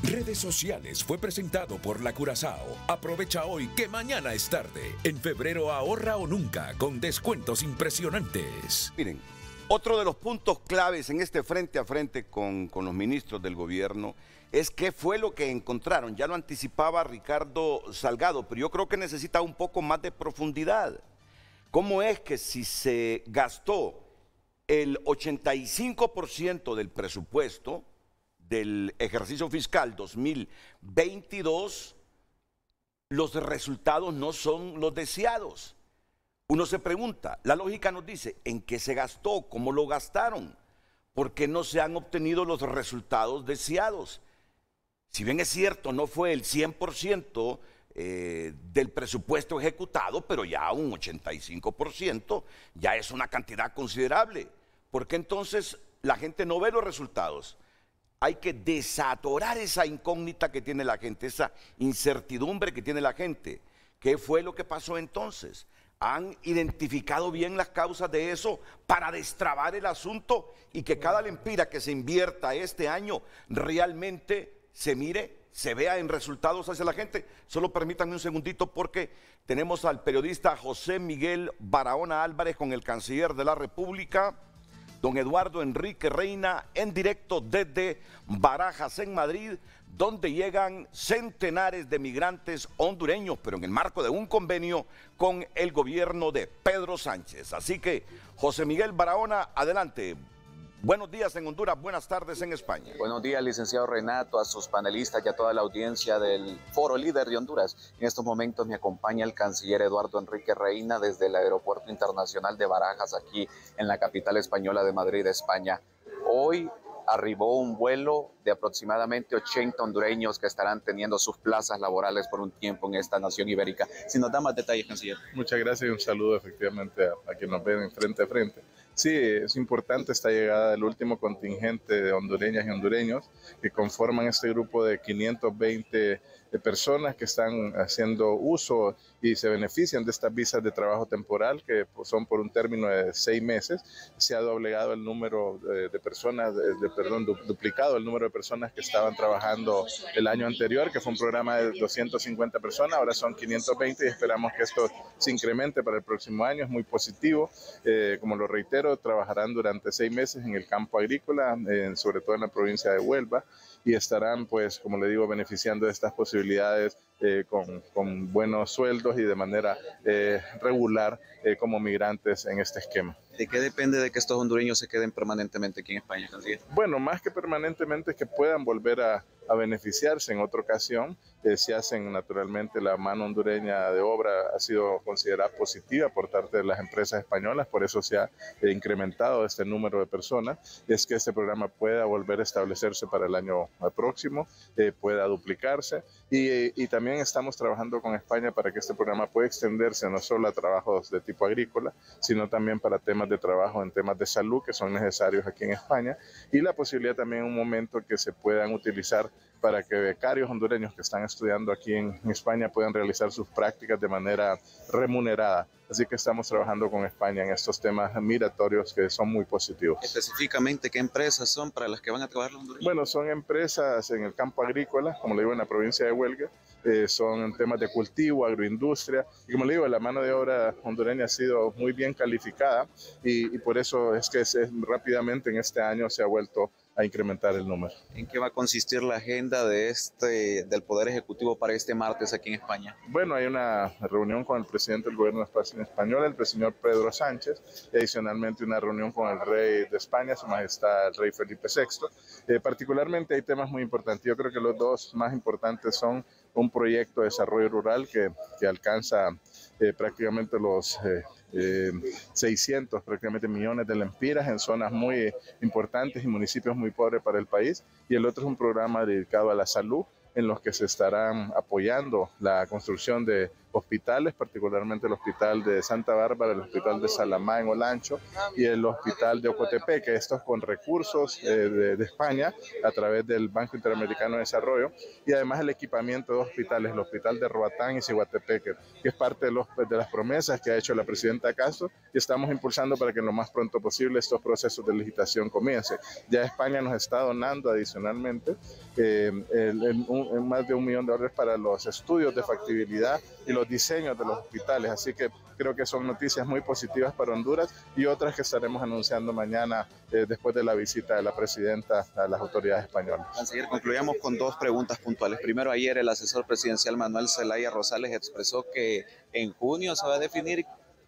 Redes sociales fue presentado por La Curazao. Aprovecha hoy que mañana es tarde. En febrero ahorra o nunca con descuentos impresionantes. Miren, otro de los puntos claves en este frente a frente con los ministros del gobierno es qué fue lo que encontraron. Ya lo anticipaba Ricardo Salgado, pero yo creo que necesita un poco más de profundidad. ¿Cómo es que si se gastó el 85% del presupuesto del ejercicio fiscal 2022, los resultados no son los deseados? Uno se pregunta, la lógica nos dice, ¿en qué se gastó? ¿Cómo lo gastaron? ¿Por qué no se han obtenido los resultados deseados? Si bien es cierto, no fue el 100% del presupuesto ejecutado, pero ya un 85% ya es una cantidad considerable. ¿Por qué entonces la gente no ve los resultados? Hay que desatorar esa incógnita que tiene la gente, esa incertidumbre que tiene la gente. ¿Qué fue lo que pasó entonces? ¿Han identificado bien las causas de eso para destrabar el asunto y que cada lempira que se invierta este año realmente se mire, se vea en resultados hacia la gente? Solo permítanme un segundito porque tenemos al periodista José Miguel Barahona Álvarez con el canciller de la República, don Eduardo Enrique Reina, en directo desde Barajas, en Madrid, donde llegan centenares de migrantes hondureños, pero en el marco de un convenio con el gobierno de Pedro Sánchez. Así que, José Miguel Barahona, adelante. Buenos días en Honduras, buenas tardes en España. Buenos días, licenciado Renato, a sus panelistas y a toda la audiencia del Foro Líder de Honduras. En estos momentos me acompaña el canciller Eduardo Enrique Reina desde el Aeropuerto Internacional de Barajas, aquí en la capital española de Madrid, España. Hoy arribó un vuelo de aproximadamente 80 hondureños que estarán teniendo sus plazas laborales por un tiempo en esta nación ibérica. Si nos da más detalles, canciller. Muchas gracias y un saludo efectivamente a quien nos ven frente a frente. Sí, es importante esta llegada del último contingente de hondureñas y hondureños que conforman este grupo de 520 personas que están haciendo uso y se benefician de estas visas de trabajo temporal que son por un término de 6 meses. Se ha doblegado el número de personas, duplicado el número de personas que estaban trabajando el año anterior, que fue un programa de 250 personas, ahora son 520 y esperamos que esto se incremente para el próximo año. Es muy positivo, como lo reitero, trabajarán durante 6 meses en el campo agrícola, sobre todo en la provincia de Huelva, y estarán, pues, como le digo, beneficiando de estas posibilidades con buenos sueldos y de manera regular como migrantes en este esquema. ¿De qué depende de que estos hondureños se queden permanentemente aquí en España, canciller? Bueno, más que permanentemente, que puedan volver a beneficiarse en otra ocasión. Se hacen naturalmente, la mano hondureña de obra ha sido considerada positiva por parte de las empresas españolas, por eso se ha incrementado este número de personas. Es que este programa pueda volver a establecerse para el año próximo, pueda duplicarse y también estamos trabajando con España para que este programa pueda extenderse no solo a trabajos de tipo agrícola, sino también para temas de trabajo en temas de salud que son necesarios aquí en España, y la posibilidad también en un momento que se puedan utilizar para que becarios hondureños que están estudiando aquí en España puedan realizar sus prácticas de manera remunerada. Así que estamos trabajando con España en estos temas migratorios que son muy positivos. Específicamente, ¿qué empresas son para las que van a trabajar los hondureños? Bueno, son empresas en el campo agrícola, como le digo, en la provincia de Huelva. Son temas de cultivo, agroindustria, y como le digo, la mano de obra hondureña ha sido muy bien calificada y por eso es que rápidamente en este año se ha vuelto a incrementar el número. ¿En qué va a consistir la agenda del Poder Ejecutivo para este martes aquí en España? Bueno, hay una reunión con el presidente del gobierno español, el señor Pedro Sánchez, y adicionalmente una reunión con el rey de España, su majestad el rey Felipe VI. Particularmente hay temas muy importantes. Yo creo que los dos más importantes son un proyecto de desarrollo rural que alcanza prácticamente los 600 prácticamente millones de lempiras en zonas muy importantes y municipios muy pobres para el país, y el otro es un programa dedicado a la salud, en los que se estarán apoyando la construcción de hospitales, particularmente el Hospital de Santa Bárbara, el Hospital de Salamá en Olancho y el Hospital de Ocotepeque, estos con recursos de España a través del Banco Interamericano de Desarrollo, y además el equipamiento de hospitales, el Hospital de Roatán y Ciguatepeque, que es parte de las promesas que ha hecho la presidenta Castro, y estamos impulsando para que lo más pronto posible estos procesos de licitación comiencen. Ya España nos está donando adicionalmente más de $1 millón para los estudios de factibilidad y los diseños de los hospitales, así que creo que son noticias muy positivas para Honduras y otras que estaremos anunciando mañana después de la visita de la presidenta a las autoridades españolas. Canciller, concluyamos con dos preguntas puntuales. Primero, ayer el asesor presidencial Manuel Zelaya Rosales expresó que en junio se va a definir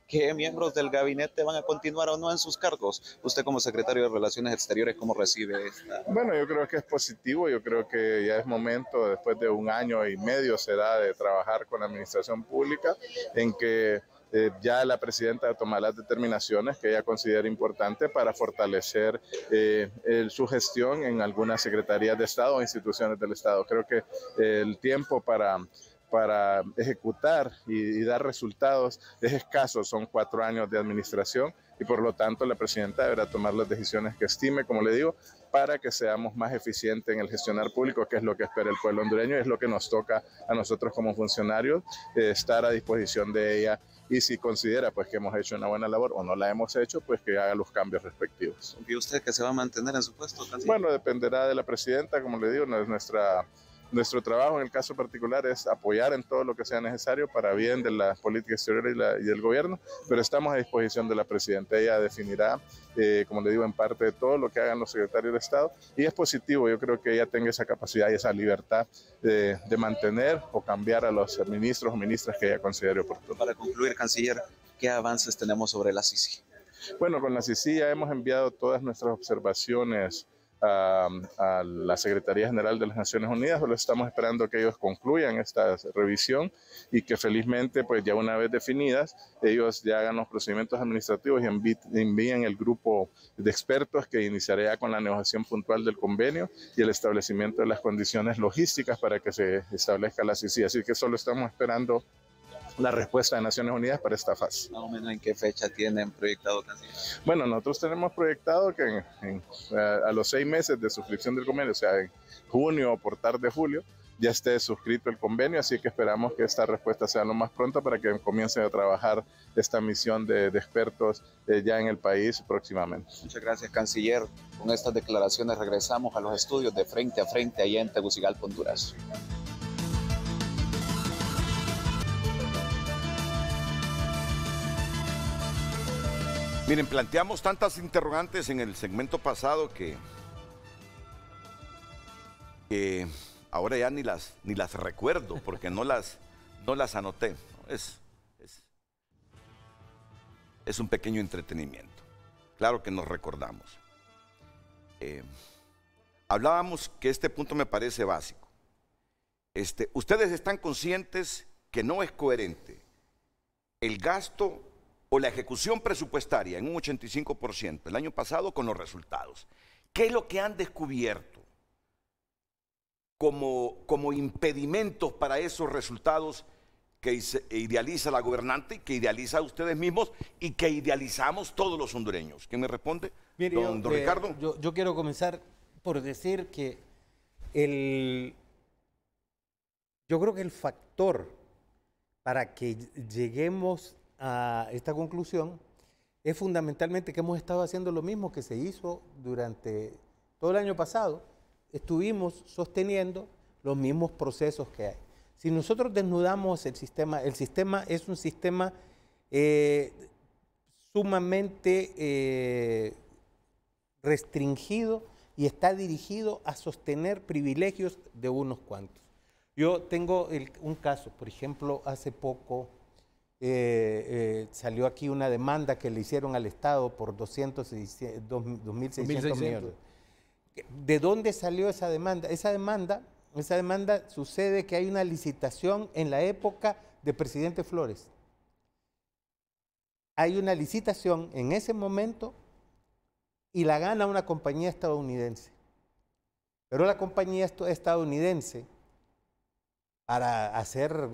qué miembros del gabinete van a continuar o no en sus cargos. Usted como secretario de Relaciones Exteriores, ¿cómo recibe esta? Bueno, yo creo que es positivo, yo creo que ya es momento, después de 1 año y medio será de trabajar con la administración pública, en que ya la presidenta toma las determinaciones que ella considera importantes para fortalecer su gestión en algunas secretarías de Estado o instituciones del Estado. Creo que el tiempo para ejecutar y dar resultados es escaso, son 4 años de administración y por lo tanto la presidenta deberá tomar las decisiones que estime, como le digo, para que seamos más eficientes en el gestionar público, que es lo que espera el pueblo hondureño y es lo que nos toca a nosotros como funcionarios, estar a disposición de ella, y si considera pues que hemos hecho una buena labor o no la hemos hecho, pues que haga los cambios respectivos. ¿Y usted que se va a mantener en su puesto, canciller? Bueno, dependerá de la presidenta, como le digo, no es nuestro trabajo en el caso particular es apoyar en todo lo que sea necesario para bien de la política exterior y del gobierno, pero estamos a disposición de la presidenta. Ella definirá, como le digo, en parte de todo lo que hagan los secretarios de Estado, y es positivo, yo creo que ella tenga esa capacidad y esa libertad de mantener o cambiar a los ministros o ministras que ella considere oportuno. Para concluir, canciller, ¿qué avances tenemos sobre la CICI? Bueno, con la CICI ya hemos enviado todas nuestras observaciones a la Secretaría General de las Naciones Unidas. Solo estamos esperando que ellos concluyan esta revisión y que felizmente, pues ya una vez definidas, ellos ya hagan los procedimientos administrativos y envíen el grupo de expertos que iniciará con la negociación puntual del convenio y el establecimiento de las condiciones logísticas para que se establezca la CICI. Así que solo estamos esperando la respuesta de Naciones Unidas para esta fase. Más o menos, ¿en qué fecha tienen proyectado, canciller? Bueno, nosotros tenemos proyectado que a los 6 meses de suscripción del convenio, o sea, en junio o por tarde julio, ya esté suscrito el convenio, así que esperamos que esta respuesta sea lo más pronto para que comiencen a trabajar esta misión de expertos ya en el país próximamente. Muchas gracias, canciller. Con estas declaraciones regresamos a los estudios de Frente a Frente allá en Tegucigalpa, Honduras. Miren, planteamos tantas interrogantes en el segmento pasado que ahora ya ni las recuerdo porque no las anoté. Es un pequeño entretenimiento. Claro que nos recordamos. Hablábamos que este punto me parece básico. Ustedes están conscientes que no es coherente el gasto o la ejecución presupuestaria en un 85% el año pasado con los resultados. ¿Qué es lo que han descubierto como impedimentos para esos resultados que idealiza la gobernante, que idealiza a ustedes mismos y que idealizamos todos los hondureños? ¿Quién me responde? Mire, don Ricardo. Yo quiero comenzar por decir que yo creo que el factor para que lleguemos a esta conclusión es fundamentalmente que hemos estado haciendo lo mismo que se hizo durante todo el año pasado. Estuvimos sosteniendo los mismos procesos que hay. Si nosotros desnudamos el sistema es un sistema sumamente restringido y está dirigido a sostener privilegios de unos cuantos. Yo tengo un caso, por ejemplo, hace poco salió aquí una demanda que le hicieron al Estado por 2.600 millones. ¿De dónde salió esa demanda? Esa demanda sucede que hay una licitación en la época de presidente Flores. Hay una licitación en ese momento y la gana una compañía estadounidense. Pero la compañía estadounidense, para hacer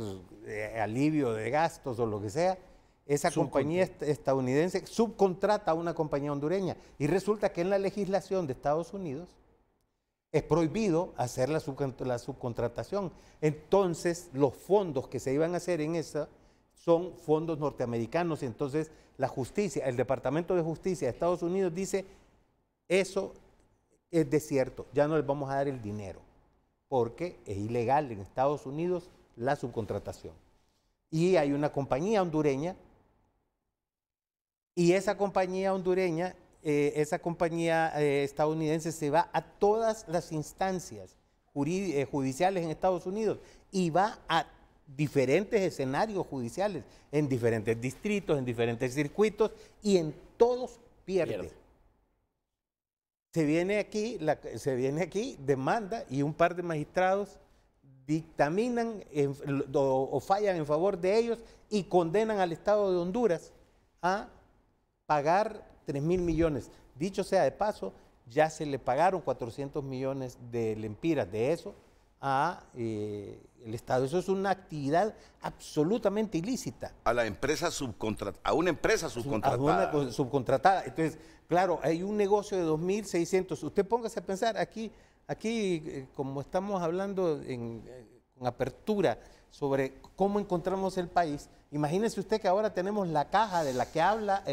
alivio de gastos o lo que sea, esa compañía estadounidense subcontrata a una compañía hondureña. Y resulta que en la legislación de Estados Unidos es prohibido hacer la subcontratación. Entonces, los fondos que se iban a hacer en esa son fondos norteamericanos. Entonces, la justicia, el Departamento de Justicia de Estados Unidos dice, eso es desierto, ya no les vamos a dar el dinero, porque es ilegal en Estados Unidos la subcontratación. Y hay una compañía hondureña, y esa compañía hondureña, esa compañía estadounidense se va a todas las instancias judiciales en Estados Unidos y va a diferentes escenarios judiciales, en diferentes distritos, en diferentes circuitos, y en todos pierde. Se viene aquí, demanda, y un par de magistrados dictaminan o fallan en favor de ellos y condenan al Estado de Honduras a pagar 3.000 millones. Dicho sea de paso, ya se le pagaron 400 millones de lempiras de eso a el Estado. Eso es una actividad absolutamente ilícita. A una empresa subcontratada. A una subcontratada. Entonces, claro, hay un negocio de 2.600. Usted póngase a pensar, aquí como estamos hablando con apertura sobre cómo encontramos el país, imagínese usted que ahora tenemos la caja de la que habla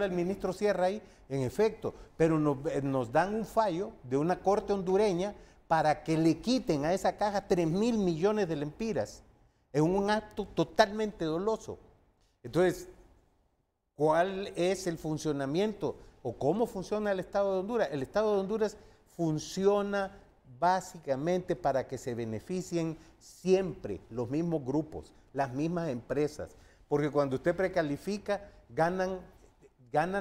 el ministro Sierra ahí, en efecto, pero nos dan un fallo de una corte hondureña para que le quiten a esa caja 3.000 millones de lempiras. Es un acto totalmente doloso. Entonces, ¿cuál es el funcionamiento o cómo funciona el Estado de Honduras? El Estado de Honduras funciona básicamente para que se beneficien siempre los mismos grupos, las mismas empresas, porque cuando usted precalifica, ganan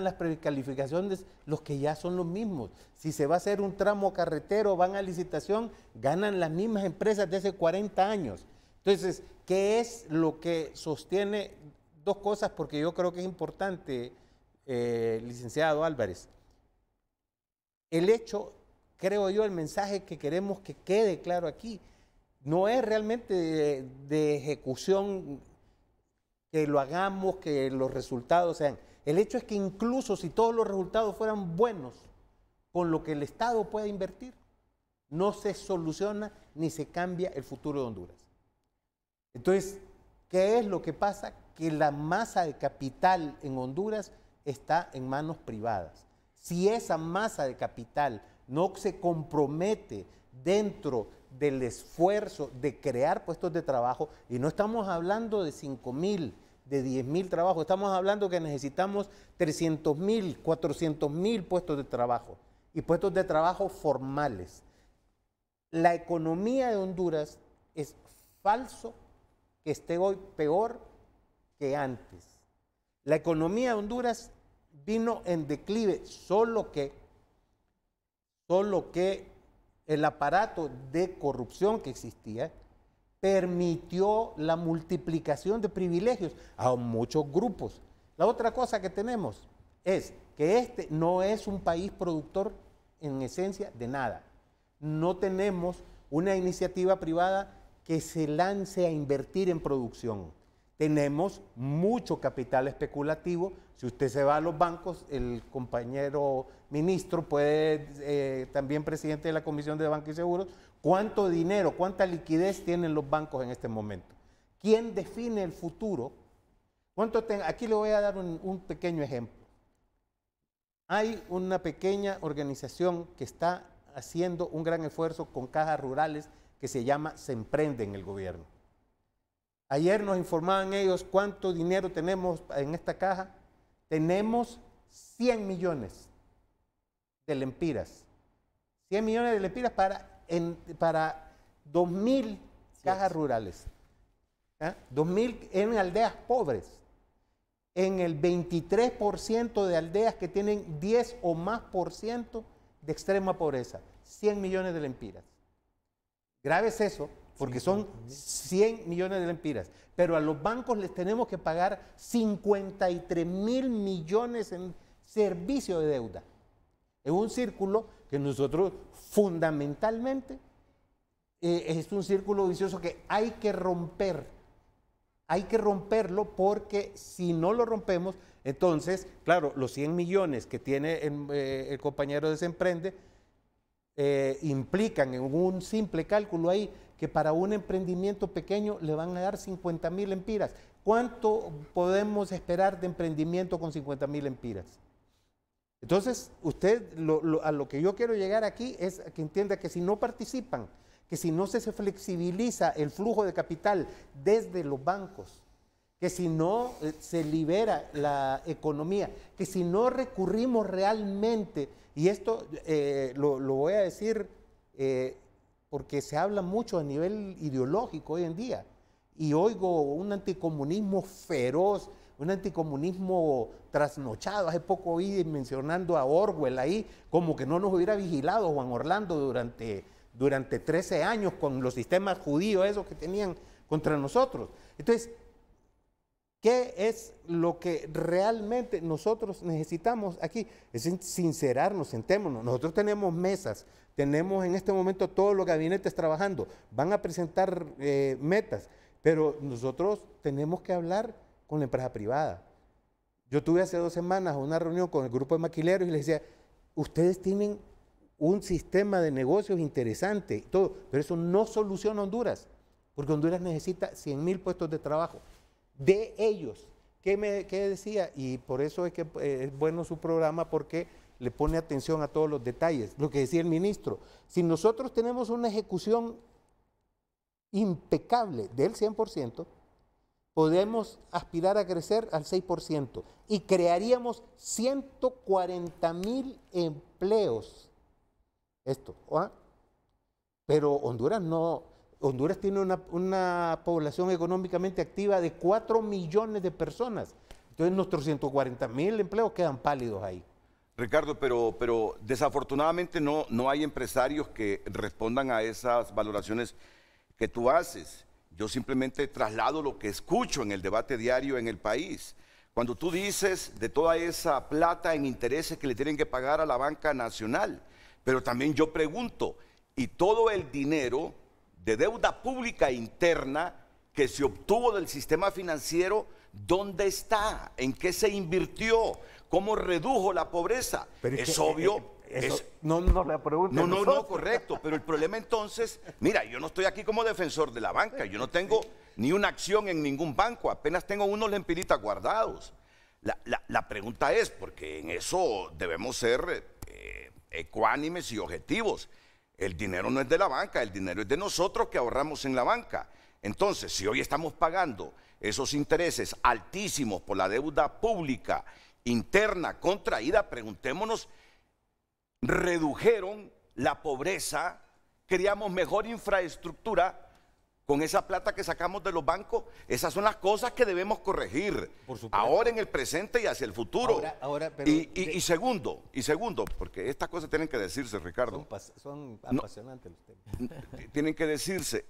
las precalificaciones los que ya son los mismos. Si se va a hacer un tramo carretero, van a licitación, ganan las mismas empresas de hace 40 años. Entonces, ¿qué es lo que sostiene? Dos cosas, porque yo creo que es importante, licenciado Álvarez. El hecho, creo yo, el mensaje que queremos que quede claro aquí, no es realmente de ejecución, que lo hagamos, que los resultados sean. El hecho es que incluso si todos los resultados fueran buenos, con lo que el Estado puede invertir, no se soluciona ni se cambia el futuro de Honduras. Entonces, ¿qué es lo que pasa? Que la masa de capital en Honduras está en manos privadas. Si esa masa de capital no se compromete dentro del esfuerzo de crear puestos de trabajo, y no estamos hablando de 5.000, de 10.000 trabajos, estamos hablando que necesitamos 300.000, 400.000 puestos de trabajo, y puestos de trabajo formales. La economía de Honduras es falso que esté hoy peor que antes. La economía de Honduras vino en declive, solo que el aparato de corrupción que existía permitió la multiplicación de privilegios a muchos grupos. La otra cosa que tenemos es que este no es un país productor en esencia de nada. No tenemos una iniciativa privada que se lance a invertir en producción. Tenemos mucho capital especulativo. Si usted se va a los bancos, el compañero ministro, también presidente de la Comisión de Banco y Seguros, ¿cuánto dinero, cuánta liquidez tienen los bancos en este momento? ¿Quién define el futuro? Aquí le voy a dar un pequeño ejemplo. Hay una pequeña organización que está haciendo un gran esfuerzo con cajas rurales que se llama Se Emprende en el gobierno. Ayer nos informaban ellos cuánto dinero tenemos en esta caja. Tenemos 100 millones de lempiras 100 millones de lempiras para 2.000 cajas rurales. 2.000 en aldeas pobres. En el 23% de aldeas que tienen 10 o más por ciento de extrema pobreza. 100 millones de lempiras. Grave es eso, porque son 100 millones de lempiras. Pero a los bancos les tenemos que pagar 53.000 millones en servicio de deuda. Es un círculo que nosotros fundamentalmente es un círculo vicioso que hay que romper. Hay que romperlo porque si no lo rompemos, entonces, claro, los 100 millones que tiene el compañero de Desemprende implican en un simple cálculo ahí que para un emprendimiento pequeño le van a dar 50.000 lempiras. ¿Cuánto podemos esperar de emprendimiento con 50.000 lempiras? Entonces, usted, a lo que yo quiero llegar aquí es a que entienda que si no participan, que si no se flexibiliza el flujo de capital desde los bancos, que si no se libera la economía, que si no recurrimos realmente, y esto lo voy a decir porque se habla mucho a nivel ideológico hoy en día, y oigo un anticomunismo feroz, un anticomunismo trasnochado. Hace poco oí mencionando a Orwell ahí, como que no nos hubiera vigilado Juan Orlando durante 13 años con los sistemas judíos esos que tenían contra nosotros. Entonces, ¿qué es lo que realmente nosotros necesitamos aquí? Es sincerarnos, sentémonos. Nosotros tenemos mesas, tenemos en este momento todos los gabinetes trabajando, van a presentar metas, pero nosotros tenemos que hablar con la empresa privada. Yo tuve hace 2 semanas una reunión con el grupo de maquileros y les decía, ustedes tienen un sistema de negocios interesante y todo, pero eso no soluciona Honduras, porque Honduras necesita 100.000 puestos de trabajo de ellos. ¿Qué decía? Y por eso es que es bueno su programa, porque le pone atención a todos los detalles. Lo que decía el ministro, si nosotros tenemos una ejecución impecable del 100%, podemos aspirar a crecer al 6% y crearíamos 140.000 empleos. Pero Honduras no. Honduras tiene una población económicamente activa de 4 millones de personas. Entonces nuestros 140.000 empleos quedan pálidos ahí. Ricardo, pero desafortunadamente no hay empresarios que respondan a esas valoraciones que tú haces. Yo simplemente traslado lo que escucho en el debate diario en el país. Cuando tú dices de toda esa plata en intereses que le tienen que pagar a la banca nacional, pero también yo pregunto, ¿y todo el dinero de deuda pública interna que se obtuvo del sistema financiero, dónde está? ¿En qué se invirtió? ¿Cómo redujo la pobreza? Pero es obvio. No nos la pregunten. No, correcto. Pero el problema entonces, mira, yo no estoy aquí como defensor de la banca. Yo no tengo ni una acción en ningún banco. Apenas tengo unos lempiritas guardados. La pregunta es, porque en eso debemos ser ecuánimes y objetivos. El dinero no es de la banca, el dinero es de nosotros que ahorramos en la banca. Entonces, si hoy estamos pagando esos intereses altísimos por la deuda pública interna contraída, preguntémonos, ¿redujeron la pobreza? ¿Creamos mejor infraestructura con esa plata que sacamos de los bancos? Esas son las cosas que debemos corregir ahora en el presente y hacia el futuro. Y segundo, porque estas cosas tienen que decirse, Ricardo. Son apasionantes los temas. Tienen que decirse.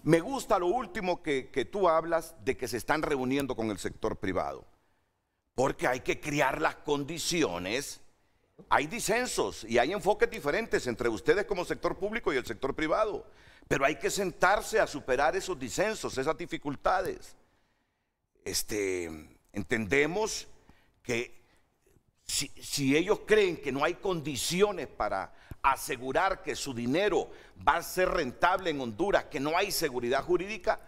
Me gusta lo último que tú hablas de que se están reuniendo con el sector privado, porque hay que crear las condiciones. Hay disensos y hay enfoques diferentes entre ustedes como sector público y el sector privado, pero hay que sentarse a superar esos disensos, esas dificultades. Entendemos que si ellos creen que no hay condiciones para asegurar que su dinero va a ser rentable en Honduras, que no hay seguridad jurídica,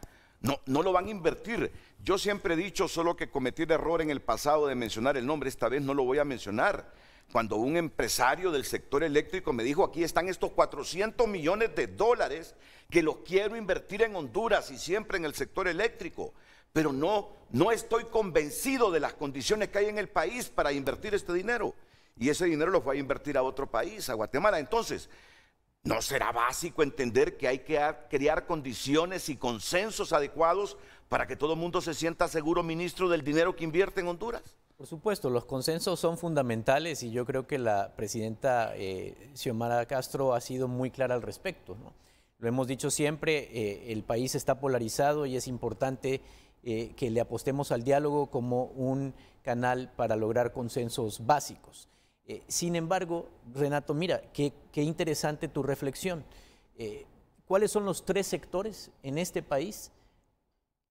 no lo van a invertir. Yo siempre he dicho, solo que cometí el error en el pasado de mencionar el nombre, esta vez no lo voy a mencionar. Cuando un empresario del sector eléctrico me dijo, aquí están estos 400 millones de dólares que los quiero invertir en Honduras y siempre en el sector eléctrico, pero no estoy convencido de las condiciones que hay en el país para invertir este dinero. y ese dinero lo fue a invertir a otro país, a Guatemala. Entonces, ¿no será básico entender que hay que crear condiciones y consensos adecuados para que todo el mundo se sienta seguro, ministro, del dinero que invierte en Honduras? Por supuesto, los consensos son fundamentales y yo creo que la presidenta Xiomara Castro ha sido muy clara al respecto, ¿no? Lo hemos dicho siempre, el país está polarizado y es importante que le apostemos al diálogo como un canal para lograr consensos básicos. Sin embargo, Renato, mira, qué interesante tu reflexión. ¿Cuáles son los 3 sectores en este país,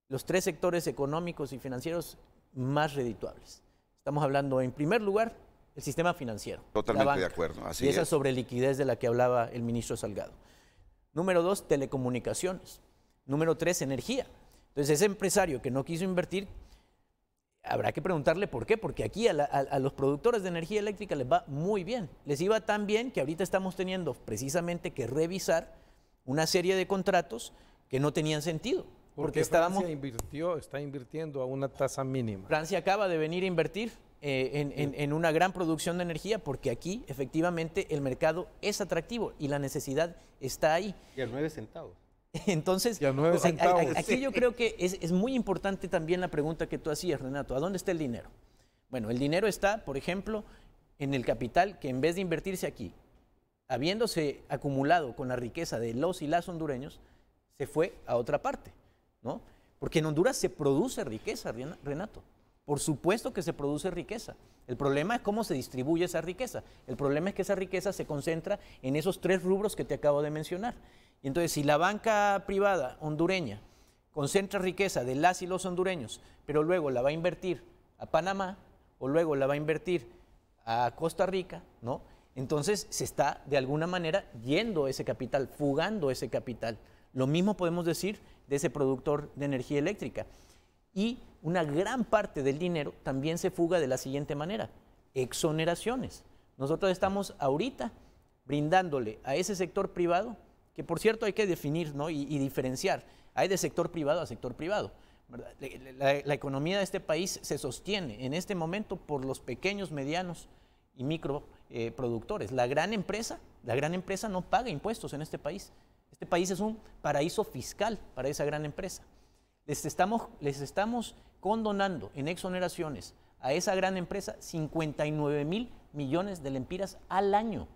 los 3 sectores económicos y financieros más redituables? Estamos hablando, en primer lugar, el sistema financiero. Totalmente de acuerdo, así y esa es. sobre liquidez de la que hablaba el ministro Salgado. Número 2, telecomunicaciones. Número 3, energía. Entonces, ese empresario que no quiso invertir, habrá que preguntarle por qué, porque aquí a los productores de energía eléctrica les va muy bien. Les iba tan bien que ahorita estamos teniendo precisamente que revisar una serie de contratos que no tenían sentido. Porque Francia está invirtiendo a una tasa mínima. Francia acaba de venir a invertir en una gran producción de energía porque aquí efectivamente el mercado es atractivo y la necesidad está ahí. Y a 9 centavos. Entonces, aquí yo creo que es muy importante también la pregunta que tú hacías, Renato. ¿A dónde está el dinero? Bueno, el dinero está, por ejemplo, en el capital que en vez de invertirse aquí, habiéndose acumulado con la riqueza de los y las hondureños, se fue a otra parte, ¿no? Porque en Honduras se produce riqueza, Renato. Por supuesto que se produce riqueza. El problema es cómo se distribuye esa riqueza. El problema es que esa riqueza se concentra en esos 3 rubros que te acabo de mencionar. Y entonces, si la banca privada hondureña concentra riqueza de las y los hondureños, pero luego la va a invertir a Panamá o luego la va a invertir a Costa Rica, ¿no? Entonces se está de alguna manera yendo ese capital, fugando ese capital. Lo mismo podemos decir de ese productor de energía eléctrica. Y una gran parte del dinero también se fuga de la siguiente manera: exoneraciones. Nosotros estamos ahorita brindándole a ese sector privado, que por cierto hay que definir, ¿no? y diferenciar. Hay de sector privado a sector privado, ¿verdad? La economía de este país se sostiene en este momento por los pequeños, medianos y micro productores. La gran empresa no paga impuestos en este país. Este país es un paraíso fiscal para esa gran empresa. Les estamos condonando en exoneraciones a esa gran empresa 59,000 millones de lempiras al año.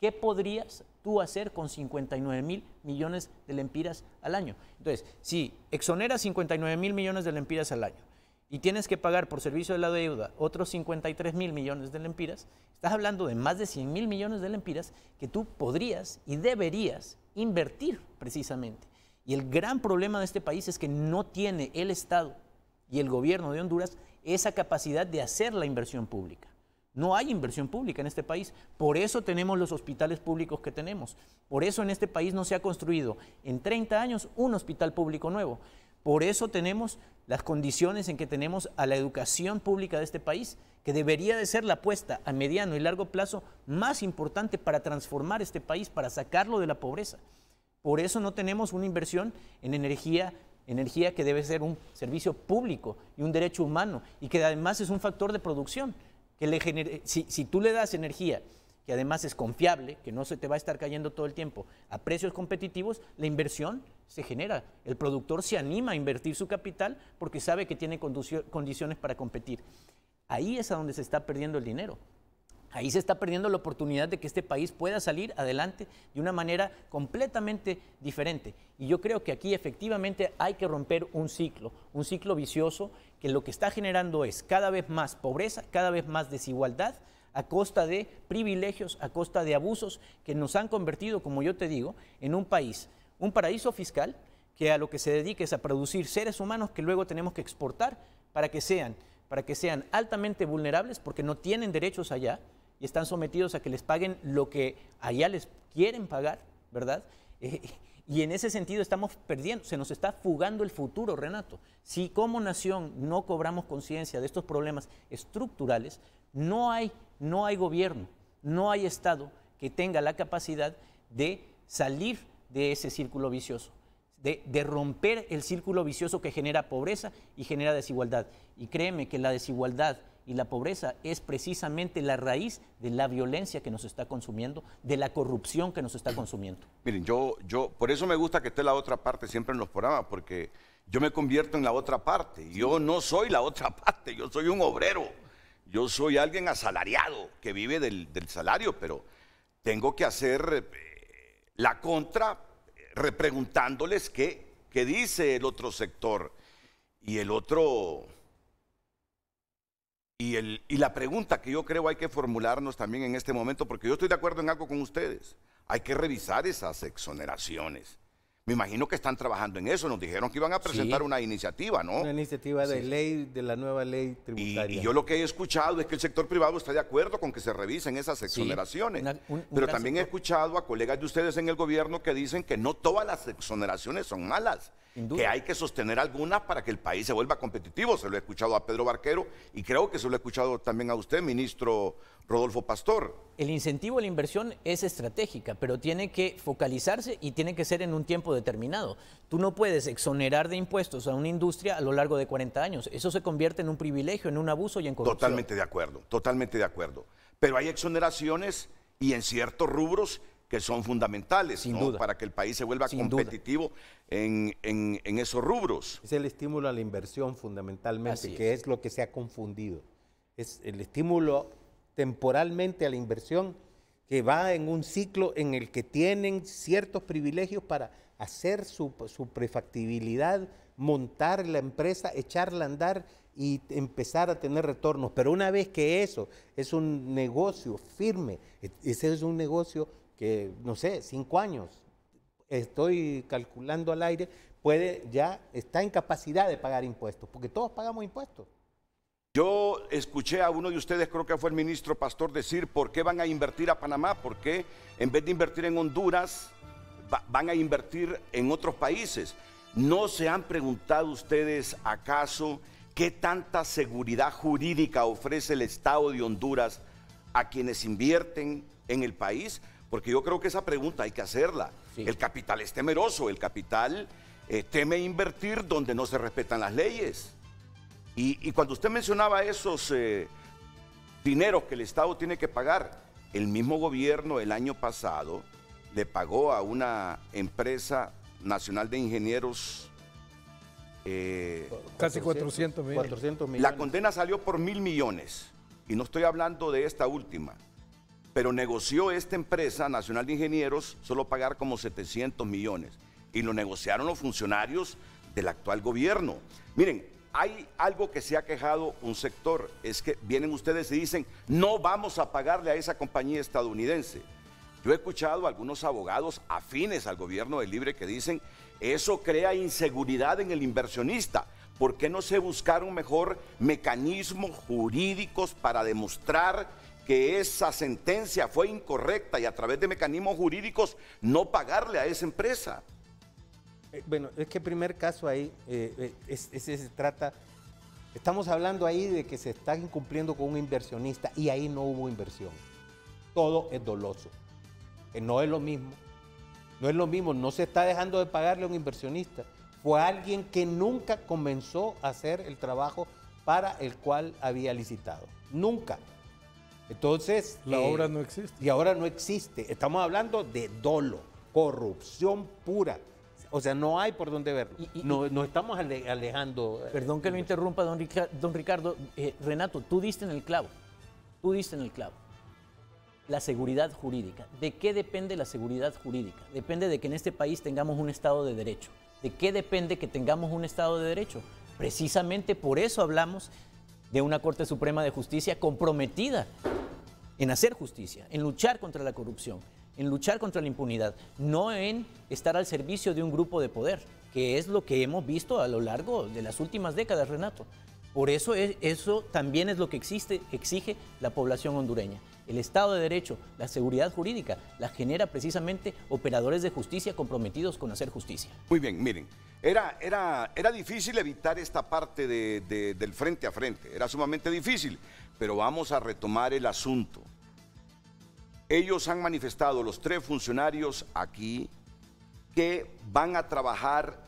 ¿Qué podrías tú hacer con 59,000 millones de lempiras al año? Entonces, si exoneras 59,000 millones de lempiras al año y tienes que pagar por servicio de la deuda otros 53,000 millones de lempiras, estás hablando de más de 100,000 millones de lempiras que tú podrías y deberías invertir precisamente. Y el gran problema de este país es que no tiene el Estado y el gobierno de Honduras esa capacidad de hacer la inversión pública. No hay inversión pública en este país. Por eso tenemos los hospitales públicos que tenemos. Por eso en este país no se ha construido en 30 años un hospital público nuevo. Por eso tenemos las condiciones en que tenemos a la educación pública de este país, que debería de ser la apuesta a mediano y largo plazo más importante para transformar este país, para sacarlo de la pobreza. Por eso no tenemos una inversión en energía que debe ser un servicio público y un derecho humano, y que además es un factor de producción. Si tú le das energía que además es confiable, que no se te va a estar cayendo todo el tiempo a precios competitivos, la inversión se genera. El productor se anima a invertir su capital porque sabe que tiene condiciones para competir. Ahí es a donde se está perdiendo el dinero. Ahí se está perdiendo la oportunidad de que este país pueda salir adelante de una manera completamente diferente. Y yo creo que aquí efectivamente hay que romper un ciclo vicioso que lo que está generando es cada vez más pobreza, cada vez más desigualdad, a costa de privilegios, a costa de abusos que nos han convertido, como yo te digo, en un país, un paraíso fiscal que a lo que se dedica es a producir seres humanos que luego tenemos que exportar para que sean altamente vulnerables porque no tienen derechos allá y están sometidos a que les paguen lo que allá les quieren pagar, ¿verdad? Y en ese sentido estamos perdiendo, se nos está fugando el futuro, Renato. Si como nación no cobramos conciencia de estos problemas estructurales, no hay gobierno, no hay Estado que tenga la capacidad de salir de ese círculo vicioso, de romper el círculo vicioso que genera pobreza y genera desigualdad. Y créeme que la desigualdad y la pobreza es precisamente la raíz de la violencia que nos está consumiendo, de la corrupción que nos está consumiendo. Miren, yo por eso me gusta que esté la otra parte siempre en los programas, porque yo me convierto en la otra parte. Yo no soy la otra parte, yo soy un obrero. Yo soy alguien asalariado que vive del salario, pero tengo que hacer la contra repreguntándoles qué dice el otro sector. Y el otro... Y la pregunta que yo creo hay que formularnos también en este momento, porque yo estoy de acuerdo en algo con ustedes. Hay que revisar esas exoneraciones. Me imagino que están trabajando en eso. Nos dijeron que iban a presentar una iniciativa, ¿no? Una iniciativa de ley, de la nueva ley tributaria. Y yo lo que he escuchado es que el sector privado está de acuerdo con que se revisen esas exoneraciones. Pero también he escuchado a colegas de ustedes en el gobierno que dicen que no todas las exoneraciones son malas, que hay que sostener algunas para que el país se vuelva competitivo. Se lo he escuchado a Pedro Barquero y creo que se lo he escuchado también a usted, ministro Rodolfo Pastor. El incentivo a la inversión es estratégica, pero tiene que focalizarse y tiene que ser en un tiempo determinado. Tú no puedes exonerar de impuestos a una industria a lo largo de 40 años. Eso se convierte en un privilegio, en un abuso y en corrupción. Totalmente de acuerdo, totalmente de acuerdo. Pero hay exoneraciones y en ciertos rubros que son fundamentales, Sin ¿no? duda. Para que el país se vuelva competitivo en esos rubros. Es el estímulo a la inversión fundamentalmente, Así que es lo que se ha confundido. Es el estímulo temporalmente a la inversión que va en un ciclo en el que tienen ciertos privilegios para hacer su prefactibilidad, montar la empresa, echarla a andar y empezar a tener retornos. Pero una vez que eso es un negocio firme, ese es un negocio que, no sé, 5 años, estoy calculando al aire, está en capacidad de pagar impuestos, porque todos pagamos impuestos. Yo escuché a uno de ustedes, creo que fue el ministro Pastor, decir por qué van a invertir a Panamá, por qué en vez de invertir en Honduras van a invertir en otros países. ¿No se han preguntado ustedes acaso qué tanta seguridad jurídica ofrece el Estado de Honduras a quienes invierten en el país? Porque yo creo que esa pregunta hay que hacerla. Sí. El capital es temeroso, el capital teme invertir donde no se respetan las leyes. Y cuando usted mencionaba esos dineros que el Estado tiene que pagar, el mismo gobierno el año pasado le pagó a una empresa nacional de ingenieros casi 400 millones. La condena salió por 1.000 millones y no estoy hablando de esta última, pero negoció esta empresa nacional de ingenieros solo pagar como 700 millones y lo negociaron los funcionarios del actual gobierno. Miren, hay algo que se ha quejado un sector, es que vienen ustedes y dicen, no vamos a pagarle a esa compañía estadounidense. Yo he escuchado a algunos abogados afines al gobierno del Libre que dicen, eso crea inseguridad en el inversionista. ¿Por qué no se buscaron mejor mecanismos jurídicos para demostrar que esa sentencia fue incorrecta y a través de mecanismos jurídicos no pagarle a esa empresa? Bueno, es que el primer caso ahí, se trata, estamos hablando ahí de que se está incumpliendo con un inversionista y ahí no hubo inversión. Todo es doloso, que no es lo mismo. No es lo mismo, no se está dejando de pagarle a un inversionista. Fue alguien que nunca comenzó a hacer el trabajo para el cual había licitado. Nunca. Entonces... La obra no existe. Y ahora no existe. Estamos hablando de dolo, corrupción pura. O sea, no hay por dónde verlo. No estamos alejando. Perdón que lo interrumpa, don Ricardo. Renato, tú diste en el clavo. Tú diste en el clavo. La seguridad jurídica. ¿De qué depende la seguridad jurídica? Depende de que en este país tengamos un Estado de Derecho. ¿De qué depende que tengamos un Estado de Derecho? Precisamente por eso hablamos de una Corte Suprema de Justicia comprometida en hacer justicia, en luchar contra la corrupción, en luchar contra la impunidad, no en estar al servicio de un grupo de poder, que es lo que hemos visto a lo largo de las últimas décadas, Renato. Por eso eso también es lo que exige la población hondureña. El Estado de Derecho, la seguridad jurídica, la genera precisamente operadores de justicia comprometidos con hacer justicia. Muy bien, miren, era difícil evitar esta parte del frente a frente, era sumamente difícil, pero vamos a retomar el asunto. Ellos han manifestado, los 3 funcionarios aquí, que van a trabajar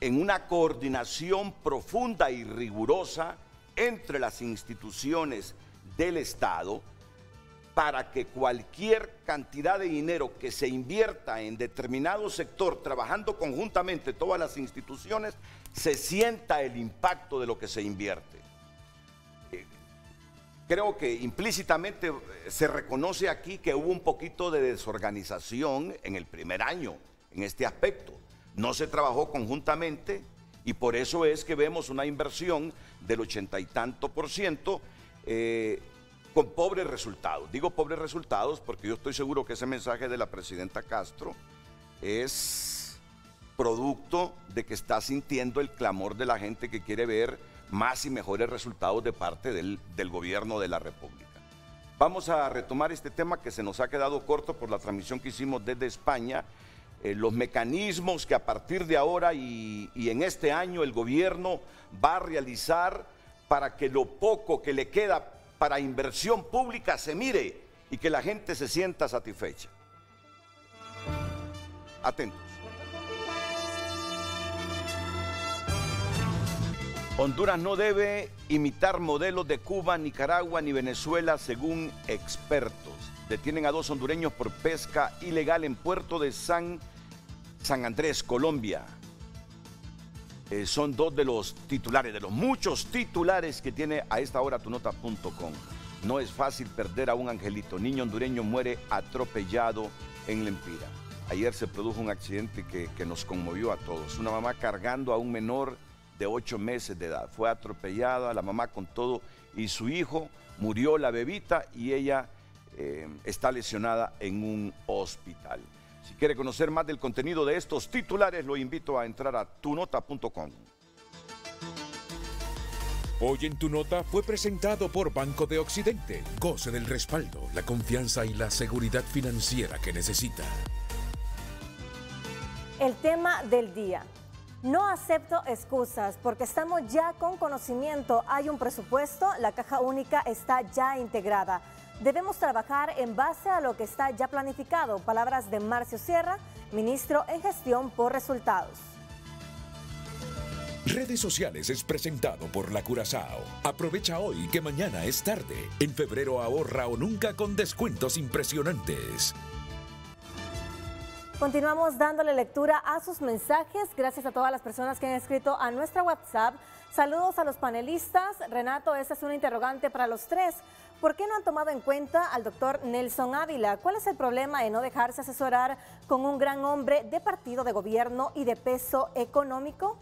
en una coordinación profunda y rigurosa entre las instituciones del Estado para que cualquier cantidad de dinero que se invierta en determinado sector, trabajando conjuntamente todas las instituciones, se sienta el impacto de lo que se invierte. Creo que implícitamente se reconoce aquí que hubo un poquito de desorganización en el primer año en este aspecto. No se trabajó conjuntamente y por eso es que vemos una inversión del 80 y tanto %, con pobres resultados. Digo pobres resultados porque yo estoy seguro que ese mensaje de la presidenta Castro es producto de que está sintiendo el clamor de la gente que quiere ver más y mejores resultados de parte del gobierno de la República. Vamos a retomar este tema que se nos ha quedado corto por la transmisión que hicimos desde España, los mecanismos que a partir de ahora y en este año el gobierno va a realizar para que lo poco que le queda para inversión pública se mire y que la gente se sienta satisfecha. Atentos. Honduras no debe imitar modelos de Cuba, Nicaragua ni Venezuela, según expertos. Detienen a 2 hondureños por pesca ilegal en puerto de San Andrés, Colombia. Son 2 de los titulares, de los muchos titulares que tiene a esta hora tunota.com. No es fácil perder a un angelito. Niño hondureño muere atropellado en Lempira. Ayer se produjo un accidente que nos conmovió a todos. Una mamá cargando a un menor de 8 meses de edad. Fue atropellada, la mamá con todo y su hijo. Murió la bebita y ella está lesionada en un hospital. Si quiere conocer más del contenido de estos titulares, lo invito a entrar a tunota.com. Hoy en Tu Nota fue presentado por Banco de Occidente. Goce del respaldo, la confianza y la seguridad financiera que necesita. El tema del día. No acepto excusas porque estamos ya con conocimiento. Hay un presupuesto, la caja única está ya integrada. Debemos trabajar en base a lo que está ya planificado. Palabras de Marcio Sierra, ministro en gestión por resultados. Redes sociales es presentado por la Curazao. Aprovecha hoy que mañana es tarde. En febrero ahorra o nunca con descuentos impresionantes. Continuamos dándole lectura a sus mensajes. Gracias a todas las personas que han escrito a nuestra WhatsApp. Saludos a los panelistas. Renato, esta es una interrogante para los tres. ¿Por qué no han tomado en cuenta al doctor Nelson Ávila? ¿Cuál es el problema de no dejarse asesorar con un gran hombre de partido de gobierno y de peso económico?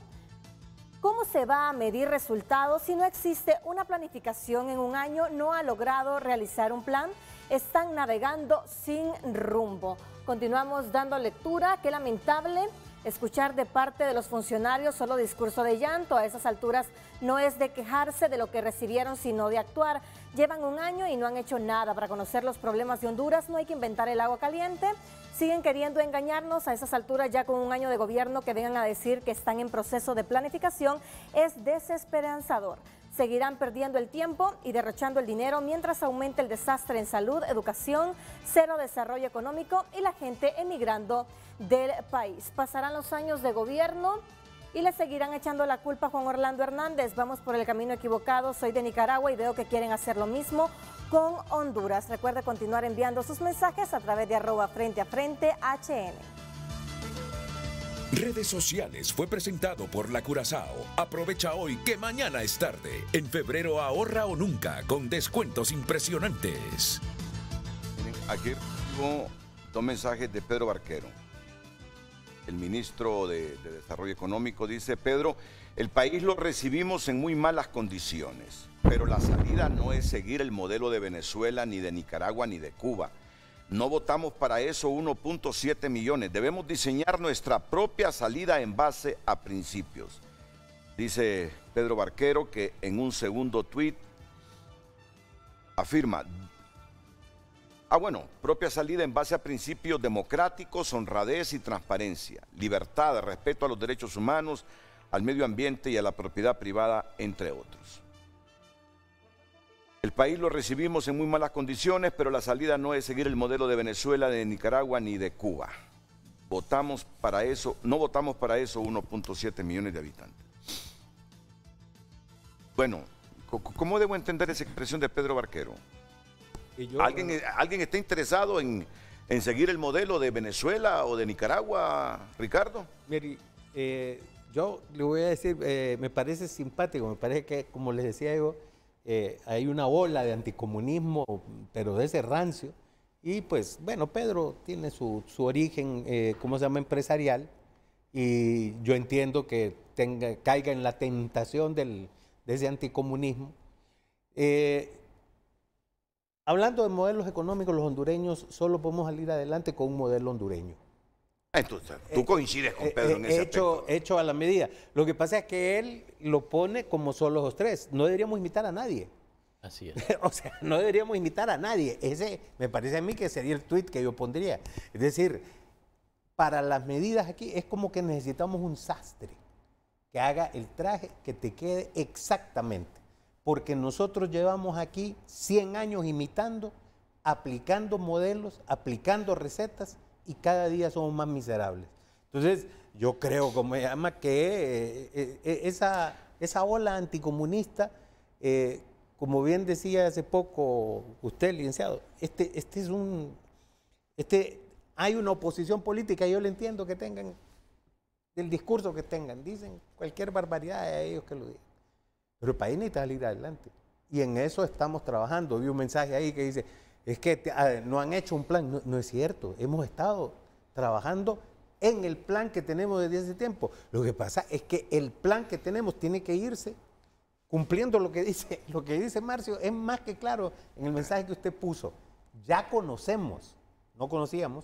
¿Cómo se va a medir resultados si no existe una planificación en un año? ¿No ha logrado realizar un plan? Están navegando sin rumbo. Continuamos dando lectura. Qué lamentable escuchar de parte de los funcionarios solo discurso de llanto. A esas alturas no es de quejarse de lo que recibieron, sino de actuar. Llevan un año y no han hecho nada para conocer los problemas de Honduras. No hay que inventar el agua caliente. Siguen queriendo engañarnos. A esas alturas, ya con un año de gobierno, que vengan a decir que están en proceso de planificación es desesperanzador. Seguirán perdiendo el tiempo y derrochando el dinero mientras aumenta el desastre en salud, educación, cero desarrollo económico y la gente emigrando del país. Pasarán los años de gobierno y le seguirán echando la culpa a Juan Orlando Hernández. Vamos por el camino equivocado. Soy de Nicaragua y veo que quieren hacer lo mismo con Honduras. Recuerde continuar enviando sus mensajes a través de @FrenteAFrente_HN. Redes sociales fue presentado por la Curazao. Aprovecha hoy que mañana es tarde. En febrero ahorra o nunca con descuentos impresionantes. Miren, aquí hubo 2 mensajes de Pedro Barquero. El ministro de Desarrollo Económico dice: Pedro, el país lo recibimos en muy malas condiciones, pero la salida no es seguir el modelo de Venezuela, ni de Nicaragua, ni de Cuba. No votamos para eso 1.7 millones. Debemos diseñar nuestra propia salida en base a principios. Dice Pedro Barquero, que en un segundo tuit afirma: propia salida en base a principios democráticos, honradez y transparencia, libertad, respeto a los derechos humanos, al medio ambiente y a la propiedad privada, entre otros. El país lo recibimos en muy malas condiciones, pero la salida no es seguir el modelo de Venezuela, de Nicaragua ni de Cuba. No votamos para eso 1.7 millones de habitantes. Bueno, ¿Cómo debo entender esa expresión de Pedro Barquero? ¿Alguien está interesado en seguir el modelo de Venezuela o de Nicaragua, Ricardo? Mire, yo le voy a decir, me parece simpático, me parece que, como les decía yo, hay una ola de anticomunismo, pero de ese rancio. Y pues, bueno, Pedro tiene su origen, ¿cómo se llama?, empresarial. Y yo entiendo que caiga en la tentación de ese anticomunismo. Hablando de modelos económicos, los hondureños solo podemos salir adelante con un modelo hondureño. Entonces, tú coincides con Pedro en ese aspecto. Hecho a la medida. Lo que pasa es que él lo pone como solo los tres. No deberíamos imitar a nadie. Así es. O sea, no deberíamos imitar a nadie. Ese me parece a mí que sería el tuit que yo pondría. Es decir, para las medidas aquí es como que necesitamos un sastre que haga el traje que te quede exactamente. Porque nosotros llevamos aquí 100 años imitando, aplicando modelos, aplicando recetas y cada día somos más miserables. Entonces, yo creo, como se llama, que esa ola anticomunista, como bien decía hace poco usted, licenciado, hay una oposición política, yo le entiendo que tengan, del discurso que tengan, dicen cualquier barbaridad a ellos que lo digan. Pero el país necesita salir adelante. Y en eso estamos trabajando. Vi un mensaje ahí que dice, es que no han hecho un plan. No, no es cierto. Hemos estado trabajando en el plan que tenemos desde hace tiempo. Lo que pasa es que el plan que tenemos tiene que irse cumpliendo lo que dice Marcio. Es más que claro en el mensaje que usted puso. Ya conocemos, no conocíamos.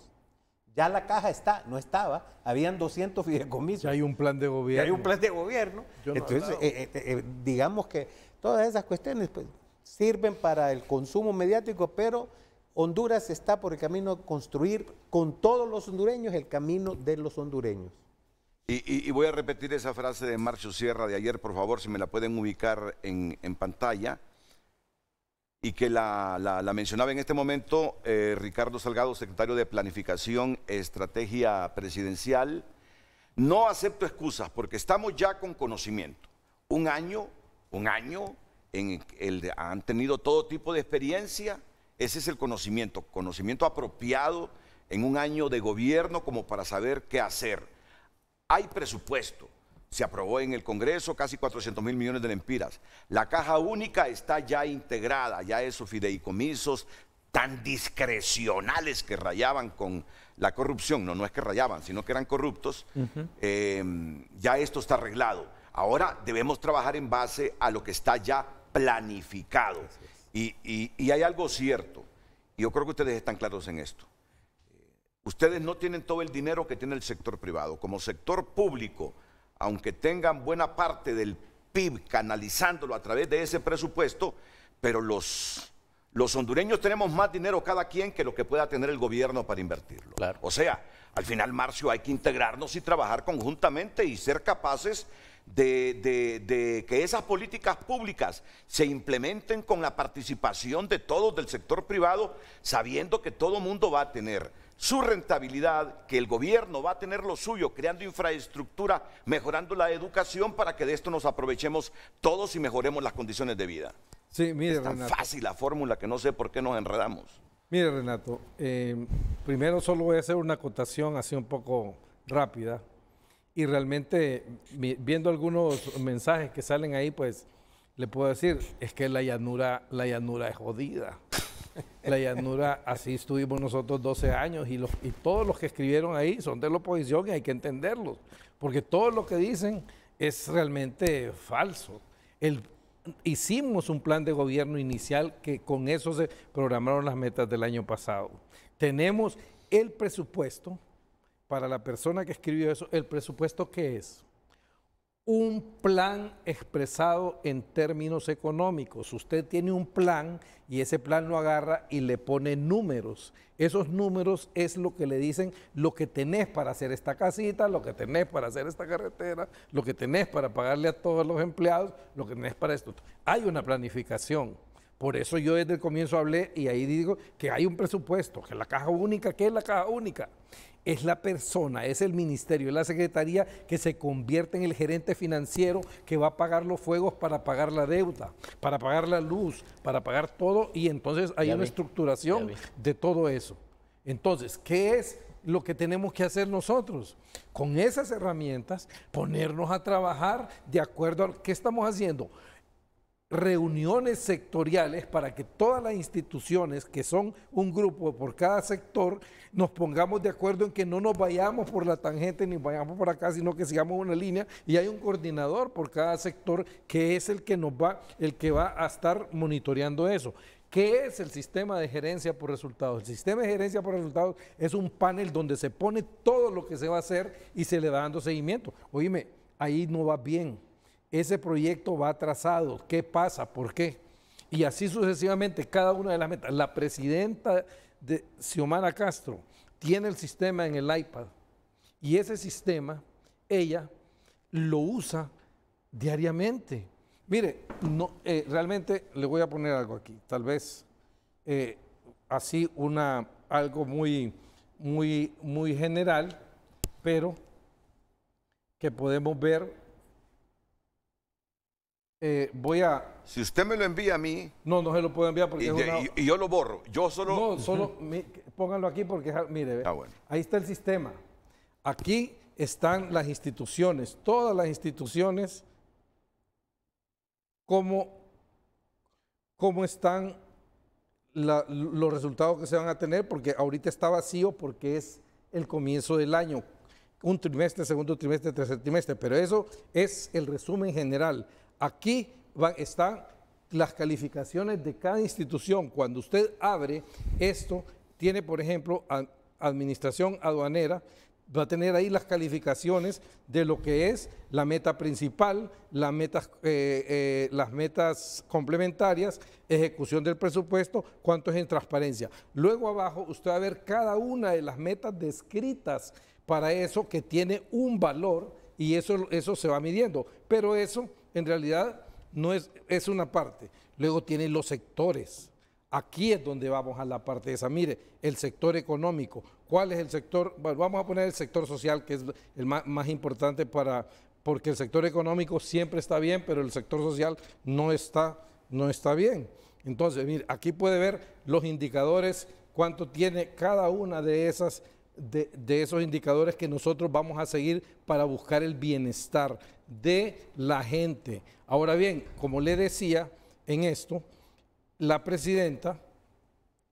Ya la caja no estaba, habían 200 fideicomisos. Ya hay un plan de gobierno. Ya hay un plan de gobierno. Entonces, digamos que todas esas cuestiones pues, sirven para el consumo mediático, pero Honduras está por el camino de construir con todos los hondureños el camino de los hondureños. Y voy a repetir esa frase de Marcio Sierra de ayer, por favor, si me la pueden ubicar en pantalla. Y que la mencionaba en este momento Ricardo Salgado, secretario de Planificación, Estrategia Presidencial. No acepto excusas porque estamos ya con conocimiento. Un año en el han tenido todo tipo de experiencia. Ese es el conocimiento apropiado en un año de gobierno como para saber qué hacer. Hay presupuesto. Se aprobó en el Congreso casi 400.000 millones de lempiras. La caja única está ya integrada, ya esos fideicomisos tan discrecionales que rayaban con la corrupción, no es que rayaban, sino que eran corruptos, ya esto está arreglado. Ahora debemos trabajar en base a lo que está ya planificado. Y hay algo cierto, y yo creo que ustedes están claros en esto. Ustedes no tienen todo el dinero que tiene el sector privado. Como sector público, aunque tengan buena parte del PIB canalizándolo a través de ese presupuesto, pero los hondureños tenemos más dinero cada quien que lo que pueda tener el gobierno para invertirlo. Claro. O sea, al final, Marcio, hay que integrarnos y trabajar conjuntamente y ser capaces de que esas políticas públicas se implementen con la participación de todos del sector privado, sabiendo que todo mundo va a tener su rentabilidad, que el gobierno va a tener lo suyo, creando infraestructura, mejorando la educación para que de esto nos aprovechemos todos y mejoremos las condiciones de vida. Sí, mire, es tan Renato, fácil la fórmula que no sé por qué nos enredamos. Mire, Renato, primero solo voy a hacer una acotación así un poco rápida y realmente viendo algunos mensajes que salen ahí, pues le puedo decir, es que la llanura es jodida. La llanura, así estuvimos nosotros 12 años y todos los que escribieron ahí son de la oposición y hay que entenderlos, porque todo lo que dicen es realmente falso. Hicimos un plan de gobierno inicial que con eso se programaron las metas del año pasado. Tenemos el presupuesto, para la persona que escribió eso, ¿el presupuesto qué es? Un plan expresado en términos económicos. Usted tiene un plan y ese plan lo agarra y le pone números. Esos números es lo que le dicen lo que tenés para hacer esta casita, lo que tenés para hacer esta carretera, lo que tenés para pagarle a todos los empleados, lo que tenés para esto. Hay una planificación. Por eso yo desde el comienzo hablé y ahí digo que hay un presupuesto, que la caja única, ¿qué es la caja única? Es la persona, es el ministerio, es la secretaría que se convierte en el gerente financiero que va a pagar los fuegos para pagar la deuda, para pagar la luz, para pagar todo, y entonces hay una estructuración de todo eso. Entonces, ¿qué es lo que tenemos que hacer nosotros? Con esas herramientas, ponernos a trabajar de acuerdo a qué estamos haciendo. Reuniones sectoriales para que todas las instituciones, que son un grupo por cada sector, nos pongamos de acuerdo en que no nos vayamos por la tangente ni vayamos por acá, sino que sigamos una línea y hay un coordinador por cada sector que es el que va a estar monitoreando eso. ¿Qué es el sistema de gerencia por resultados? El sistema de gerencia por resultados es un panel donde se pone todo lo que se va a hacer y se le va dando seguimiento. Oíme, ahí no va bien. Ese proyecto va atrasado. ¿Qué pasa? ¿Por qué? Y así sucesivamente, cada una de las metas. La presidenta de Xiomara Castro tiene el sistema en el iPad y ese sistema ella lo usa diariamente. Mire, realmente le voy a poner algo aquí, tal vez así algo muy general, pero que podemos ver. Si usted me lo envía a mí... No se lo puedo enviar porque y yo lo borro. Yo solo... No, pónganlo aquí porque, mire, bueno. Ahí está el sistema. Aquí están las instituciones, todas las instituciones, cómo están los resultados que se van a tener, porque ahorita está vacío porque es el comienzo del año. Un trimestre, segundo trimestre, tercer trimestre, pero eso es el resumen general. Aquí están las calificaciones de cada institución. Cuando usted abre esto, tiene, por ejemplo, administración aduanera, va a tener ahí las calificaciones de lo que es la meta principal, las metas complementarias, ejecución del presupuesto, cuánto es en transparencia. Luego abajo usted va a ver cada una de las metas descritas para eso, que tiene un valor, y eso se va midiendo. Pero eso en realidad no es una parte. Luego tiene los sectores. Aquí es donde vamos a la parte esa. Mire, el sector económico. ¿Cuál es el sector? Bueno, vamos a poner el sector social, que es el más importante porque el sector económico siempre está bien, pero el sector social no está bien. Entonces, mire, aquí puede ver los indicadores, cuánto tiene cada una de esos indicadores que nosotros vamos a seguir para buscar el bienestar de la gente. Ahora bien, como le decía en esto, la presidenta,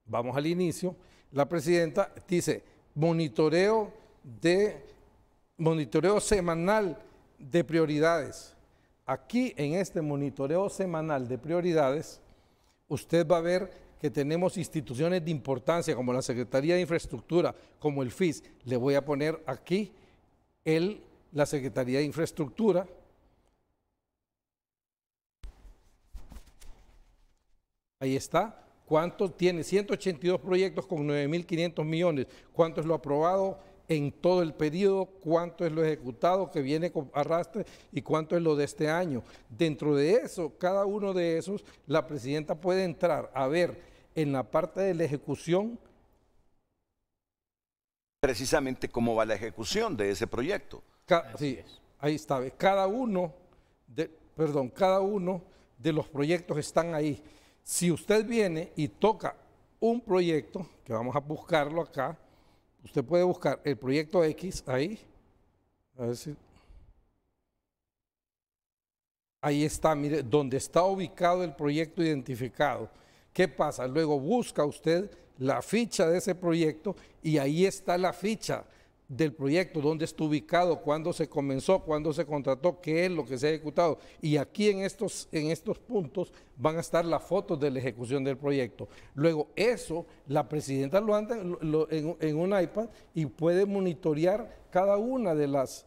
vamos al inicio, la presidenta dice monitoreo semanal de prioridades. Aquí en este monitoreo semanal de prioridades, usted va a ver que tenemos instituciones de importancia como la Secretaría de Infraestructura, como el FIS. Le voy a poner aquí la Secretaría de Infraestructura. Ahí está. ¿Cuánto tiene? 182 proyectos con 9.500 millones. ¿Cuánto es lo aprobado en todo el periodo? ¿Cuánto es lo ejecutado que viene con arrastre? ¿Y cuánto es lo de este año? Dentro de eso, cada uno de esos, la presidenta puede entrar a ver en la parte de la ejecución. Precisamente cómo va la ejecución de ese proyecto. Sí, ahí está. Cada uno de los proyectos están ahí. Si usted viene y toca un proyecto, que vamos a buscarlo acá, usted puede buscar el proyecto X ahí. A ver si... Ahí está, mire, donde está ubicado el proyecto identificado. ¿Qué pasa? Luego busca usted la ficha de ese proyecto y ahí está la ficha del proyecto, dónde está ubicado, cuándo se comenzó, cuándo se contrató, qué es lo que se ha ejecutado. Y aquí en estos puntos van a estar las fotos de la ejecución del proyecto. Luego eso, la presidenta lo anda en un iPad y puede monitorear cada una de las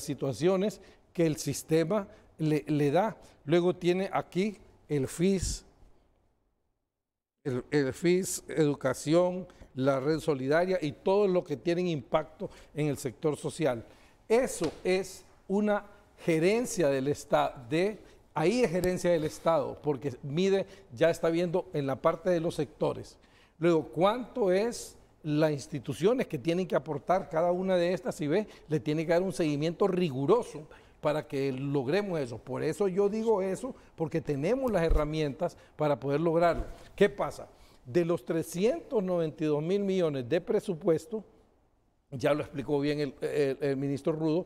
situaciones que el sistema le da. Luego tiene aquí el FIS, el FIS Educación, la red solidaria y todo lo que tienen impacto en el sector social. Eso es una gerencia del Estado, de ahí es gerencia del Estado, porque mide, ya está viendo en la parte de los sectores. Luego, ¿cuánto es las instituciones que tienen que aportar cada una de estas? Y ve, le tiene que dar un seguimiento riguroso para que logremos eso. Por eso yo digo eso, porque tenemos las herramientas para poder lograrlo. ¿Qué pasa? De los 392 mil millones de presupuesto, ya lo explicó bien el ministro Rudo,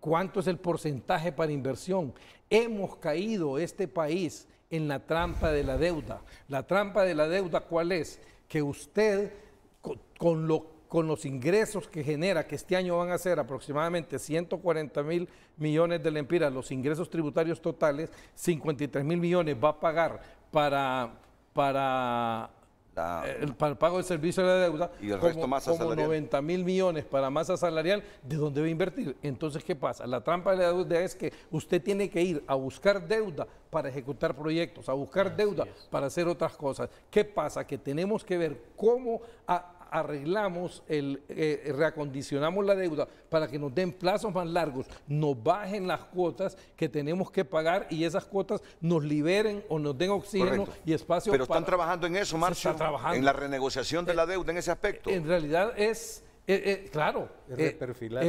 ¿cuánto es el porcentaje para inversión? Hemos caído este país en la trampa de la deuda. La trampa de la deuda, ¿cuál es? Que usted, con los ingresos que genera, que este año van a ser aproximadamente 140 mil millones de lempiras, los ingresos tributarios totales, 53 mil millones va a pagar para el pago del servicio de la deuda, y el resto masa como salarial. 90 mil millones para masa salarial, ¿de dónde va a invertir? Entonces, ¿qué pasa? La trampa de la deuda es que usted tiene que ir a buscar deuda para ejecutar proyectos, a buscar deuda para hacer otras cosas. ¿Qué pasa? Que tenemos que ver cómo arreglamos, reacondicionamos la deuda para que nos den plazos más largos, nos bajen las cuotas que tenemos que pagar y esas cuotas nos liberen o nos den oxígeno. Correcto. Y espacio. Pero están trabajando en eso, Marcio, en la renegociación de la deuda en ese aspecto. En realidad es... claro, reperfilar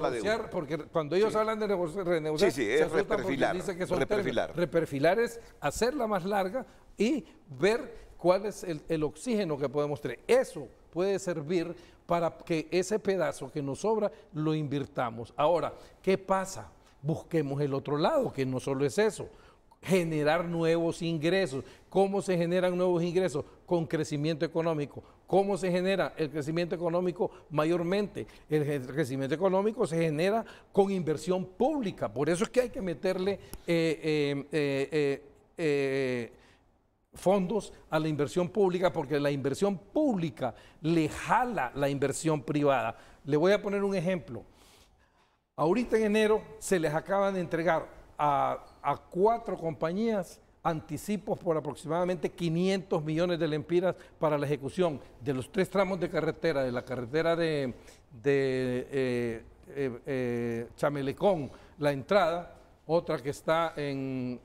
la deuda. Porque cuando ellos hablan de renegociar, es reperfilar. Dice que son reperfilar es hacerla más larga y ver cuál es el oxígeno que podemos tener. Eso puede servir para que ese pedazo que nos sobra lo invirtamos. Ahora, ¿qué pasa? Busquemos el otro lado, que no solo es eso. Generar nuevos ingresos. ¿Cómo se generan nuevos ingresos? Con crecimiento económico. ¿Cómo se genera el crecimiento económico mayormente? El crecimiento económico se genera con inversión pública. Por eso es que hay que meterle fondos a la inversión pública, porque la inversión pública le jala la inversión privada. Le voy a poner un ejemplo. Ahorita en enero se les acaban de entregar a 4 compañías anticipos por aproximadamente 500 millones de lempiras para la ejecución de los 3 tramos de carretera, de la carretera de Chamelecón, la entrada, otra que está en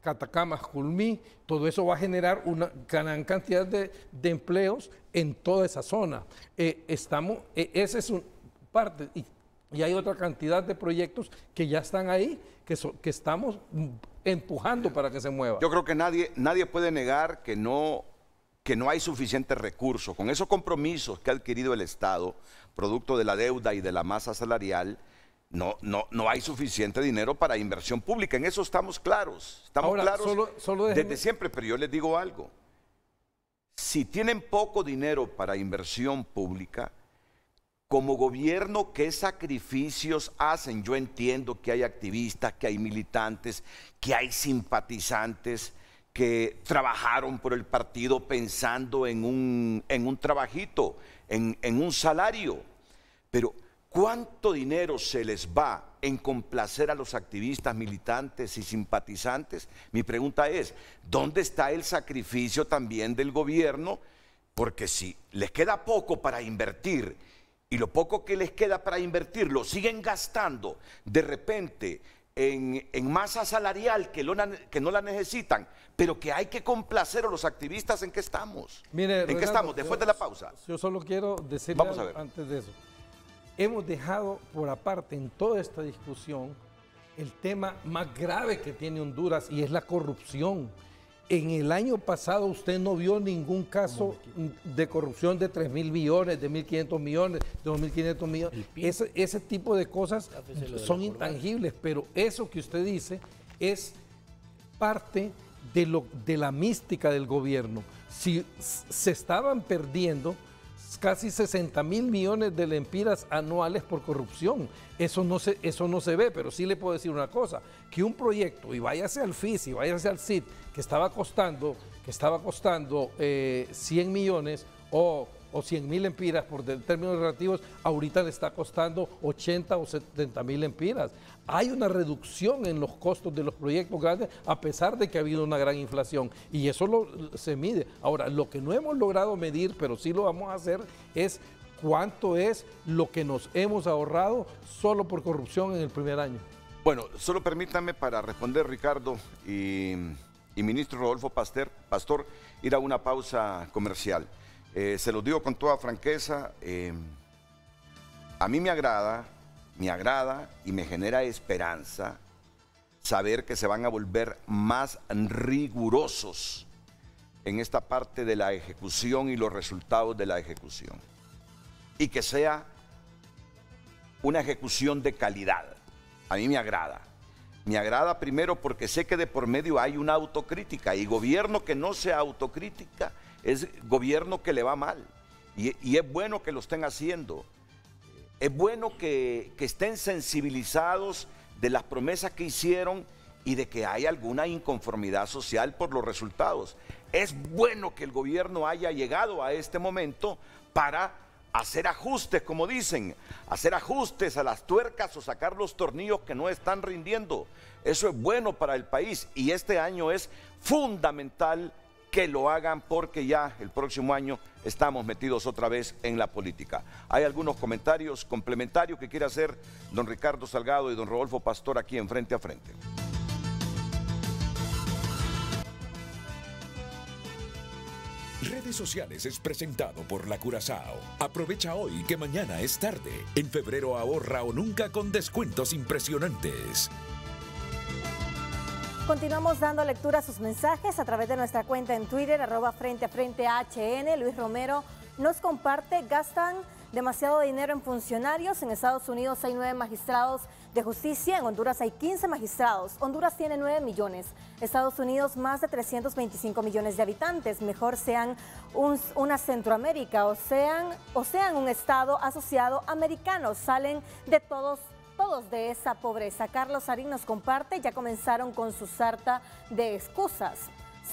Catacamas, Culmí. Todo eso va a generar una gran cantidad de empleos en toda esa zona. Esa es una parte, y hay otra cantidad de proyectos que ya están ahí, que estamos empujando para que se mueva. Yo creo que nadie puede negar que no hay suficientes recursos. Con esos compromisos que ha adquirido el Estado, producto de la deuda y de la masa salarial, no hay suficiente dinero para inversión pública. En eso estamos claros. Estamos claros desde siempre, pero yo les digo algo. Si tienen poco dinero para inversión pública, como gobierno, ¿qué sacrificios hacen? Yo entiendo que hay activistas, que hay militantes, que hay simpatizantes que trabajaron por el partido pensando en un trabajito, en un salario. Pero ¿cuánto dinero se les va en complacer a los activistas, militantes y simpatizantes? Mi pregunta es, ¿dónde está el sacrificio también del gobierno? Porque si les queda poco para invertir y lo poco que les queda para invertir lo siguen gastando de repente en masa salarial que no la necesitan, pero que hay que complacer a los activistas, ¿en qué estamos? Mire, ¿En qué estamos? Después de la pausa. Yo solo quiero decirle antes de eso. Hemos dejado por aparte en toda esta discusión el tema más grave que tiene Honduras, y es la corrupción. En el año pasado usted no vio ningún caso de corrupción de 3.000 millones, de 1.500 millones, de 2.500 millones. Ese tipo de cosas son intangibles, pero eso que usted dice es parte de la mística del gobierno. Si se estaban perdiendo casi 60.000 millones de lempiras anuales por corrupción. Eso no se ve, pero sí le puedo decir una cosa, que un proyecto, y váyase al FIS y váyase al CID, que estaba costando 100 millones o 100.000 lempiras por términos relativos, ahorita le está costando 80 o 70.000 lempiras. Hay una reducción en los costos de los proyectos grandes, a pesar de que ha habido una gran inflación, y eso se mide. Ahora, lo que no hemos logrado medir, pero sí lo vamos a hacer, es cuánto es lo que nos hemos ahorrado solo por corrupción en el primer año. Bueno, solo permítanme para responder, Ricardo y ministro Rodolfo Pastor, ir a una pausa comercial. Se los digo con toda franqueza, a mí me agrada y me genera esperanza saber que se van a volver más rigurosos en esta parte de la ejecución y los resultados de la ejecución. Y que sea una ejecución de calidad. A mí me agrada. Me agrada primero porque sé que de por medio hay una autocrítica, y gobierno que no sea autocrítica es gobierno que le va mal. Y es bueno que lo estén haciendo. Es bueno que estén sensibilizados de las promesas que hicieron y de que hay alguna inconformidad social por los resultados. Es bueno que el gobierno haya llegado a este momento para hacer ajustes, como dicen, hacer ajustes a las tuercas o sacar los tornillos que no están rindiendo. Eso es bueno para el país, y este año es fundamental que lo hagan, porque ya el próximo año estamos metidos otra vez en la política. Hay algunos comentarios complementarios que quiere hacer don Ricardo Salgado y don Rodolfo Pastor aquí en Frente a Frente. Redes Sociales es presentado por La Curazao. Aprovecha hoy que mañana es tarde. En febrero ahorra o nunca con descuentos impresionantes. Continuamos dando lectura a sus mensajes a través de nuestra cuenta en Twitter, @FrenteAFrenteHN. Luis Romero nos comparte: gastan demasiado dinero en funcionarios. En Estados Unidos hay 9 magistrados de justicia, en Honduras hay 15 magistrados. Honduras tiene 9 millones, Estados Unidos más de 325 millones de habitantes. Mejor sean una Centroamérica o sean un estado asociado americano. Salen de todos de esa pobreza. Carlos Sarín nos comparte: ya comenzaron con su sarta de excusas.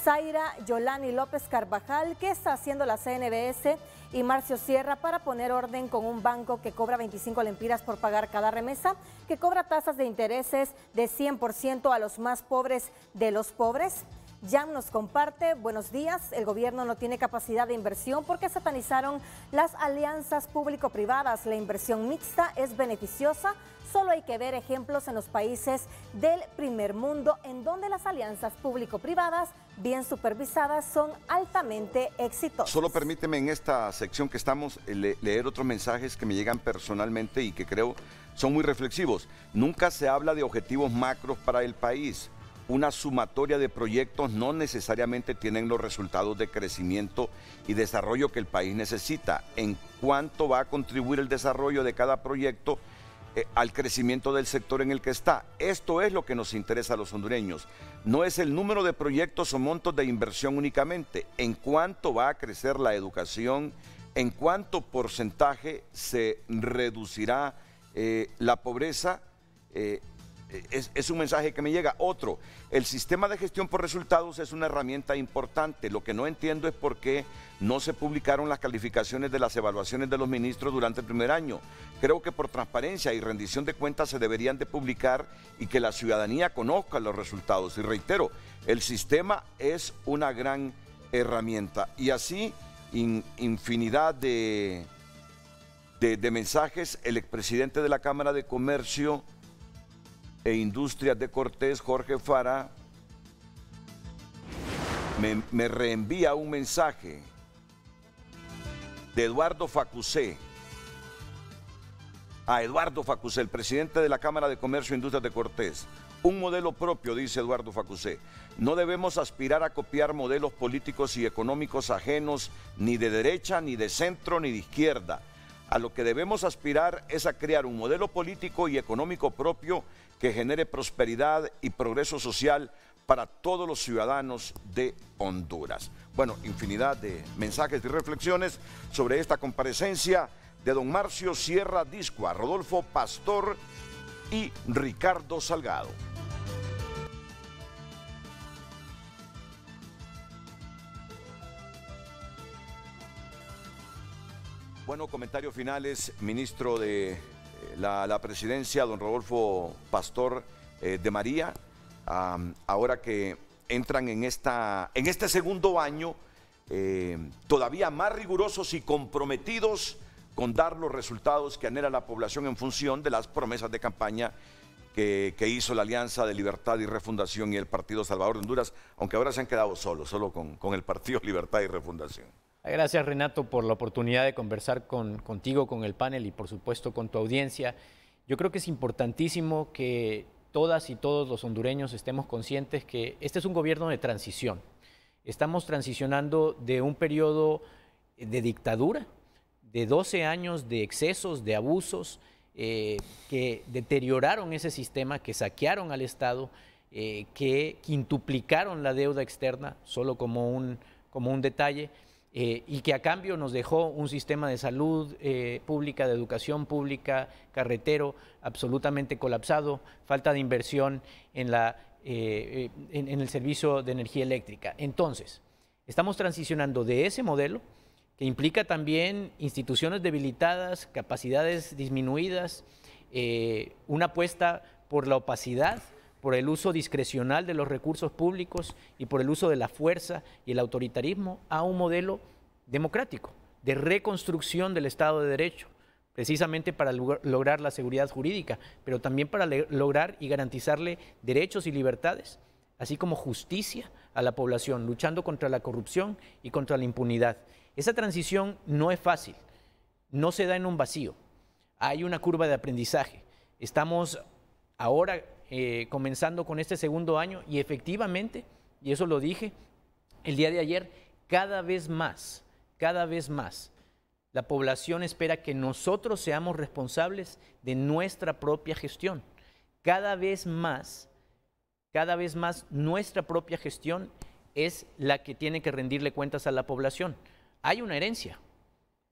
Zaira Yolani López Carvajal: ¿qué está haciendo la CNBS y Marcio Sierra para poner orden con un banco que cobra 25 lempiras por pagar cada remesa, que cobra tasas de intereses de 100% a los más pobres de los pobres? Jan nos comparte: buenos días, el gobierno no tiene capacidad de inversión porque satanizaron las alianzas público-privadas. La inversión mixta es beneficiosa, solo hay que ver ejemplos en los países del primer mundo en donde las alianzas público-privadas bien supervisadas son altamente exitosas. Solo permíteme en esta sección que estamos leer otros mensajes que me llegan personalmente y que creo son muy reflexivos. Nunca se habla de objetivos macros para el país. Una sumatoria de proyectos no necesariamente tienen los resultados de crecimiento y desarrollo que el país necesita. ¿En cuánto va a contribuir el desarrollo de cada proyecto al crecimiento del sector en el que está? Esto es lo que nos interesa a los hondureños. No es el número de proyectos o montos de inversión únicamente. ¿En cuánto va a crecer la educación? ¿En cuánto porcentaje se reducirá la pobreza? Es un mensaje que me llega. Otro: el sistema de gestión por resultados es una herramienta importante. Lo que no entiendo es por qué no se publicaron las calificaciones de las evaluaciones de los ministros durante el primer año. Creo que por transparencia y rendición de cuentas se deberían de publicar y que la ciudadanía conozca los resultados. Y reitero, el sistema es una gran herramienta. Y así, infinidad de mensajes. El expresidente de la Cámara de Comercio e Industrias de Cortés, Jorge Fara, me reenvía un mensaje de Eduardo Facusé. A Eduardo Facusé, el presidente de la Cámara de Comercio e Industrias de Cortés. Un modelo propio, dice Eduardo Facusé. No debemos aspirar a copiar modelos políticos y económicos ajenos, ni de derecha, ni de centro, ni de izquierda. A lo que debemos aspirar es a crear un modelo político y económico propio que genere prosperidad y progreso social para todos los ciudadanos de Honduras. Bueno, infinidad de mensajes y reflexiones sobre esta comparecencia de don Marcio Sierra Discua, Rodolfo Pastor y Ricardo Salgado. Bueno, comentarios finales, ministro de la presidencia, don Rodolfo Pastor de María. Ahora que entran en este segundo año, todavía más rigurosos y comprometidos con dar los resultados que anhela la población en función de las promesas de campaña que hizo la Alianza de Libertad y Refundación y el Partido Salvador de Honduras, aunque ahora se han quedado solo con el Partido Libertad y Refundación. Gracias, Renato, por la oportunidad de conversar contigo, con el panel y por supuesto con tu audiencia. Yo creo que es importantísimo que todas y todos los hondureños estemos conscientes que este es un gobierno de transición. Estamos transicionando de un periodo de dictadura, de 12 años de excesos, de abusos, que deterioraron ese sistema, que saquearon al Estado, que quintuplicaron la deuda externa, solo como un detalle, y que a cambio nos dejó un sistema de salud pública, de educación pública, carretero, absolutamente colapsado, falta de inversión en el servicio de energía eléctrica. Entonces, estamos transicionando de ese modelo, que implica también instituciones debilitadas, capacidades disminuidas, una apuesta por la opacidad, por el uso discrecional de los recursos públicos y por el uso de la fuerza y el autoritarismo, a un modelo democrático, de reconstrucción del Estado de Derecho, precisamente para lograr la seguridad jurídica, pero también para lograr y garantizarle derechos y libertades, así como justicia a la población, luchando contra la corrupción y contra la impunidad. Esa transición no es fácil, no se da en un vacío, hay una curva de aprendizaje. Estamos ahora comenzando con este segundo año y efectivamente, y eso lo dije el día de ayer, cada vez más, la población espera que nosotros seamos responsables de nuestra propia gestión. Cada vez más nuestra propia gestión es la que tiene que rendirle cuentas a la población. Hay una herencia,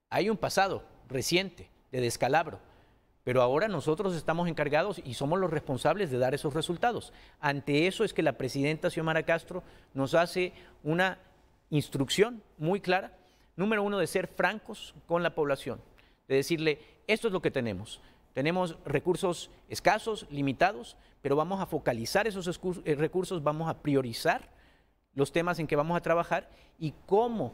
hay un pasado reciente de descalabro, pero ahora nosotros estamos encargados y somos los responsables de dar esos resultados. Ante eso es que la presidenta Xiomara Castro nos hace una instrucción muy clara, número uno, de ser francos con la población, de decirle, esto es lo que tenemos. Tenemos recursos escasos, limitados, pero vamos a focalizar esos recursos, vamos a priorizar los temas en que vamos a trabajar y cómo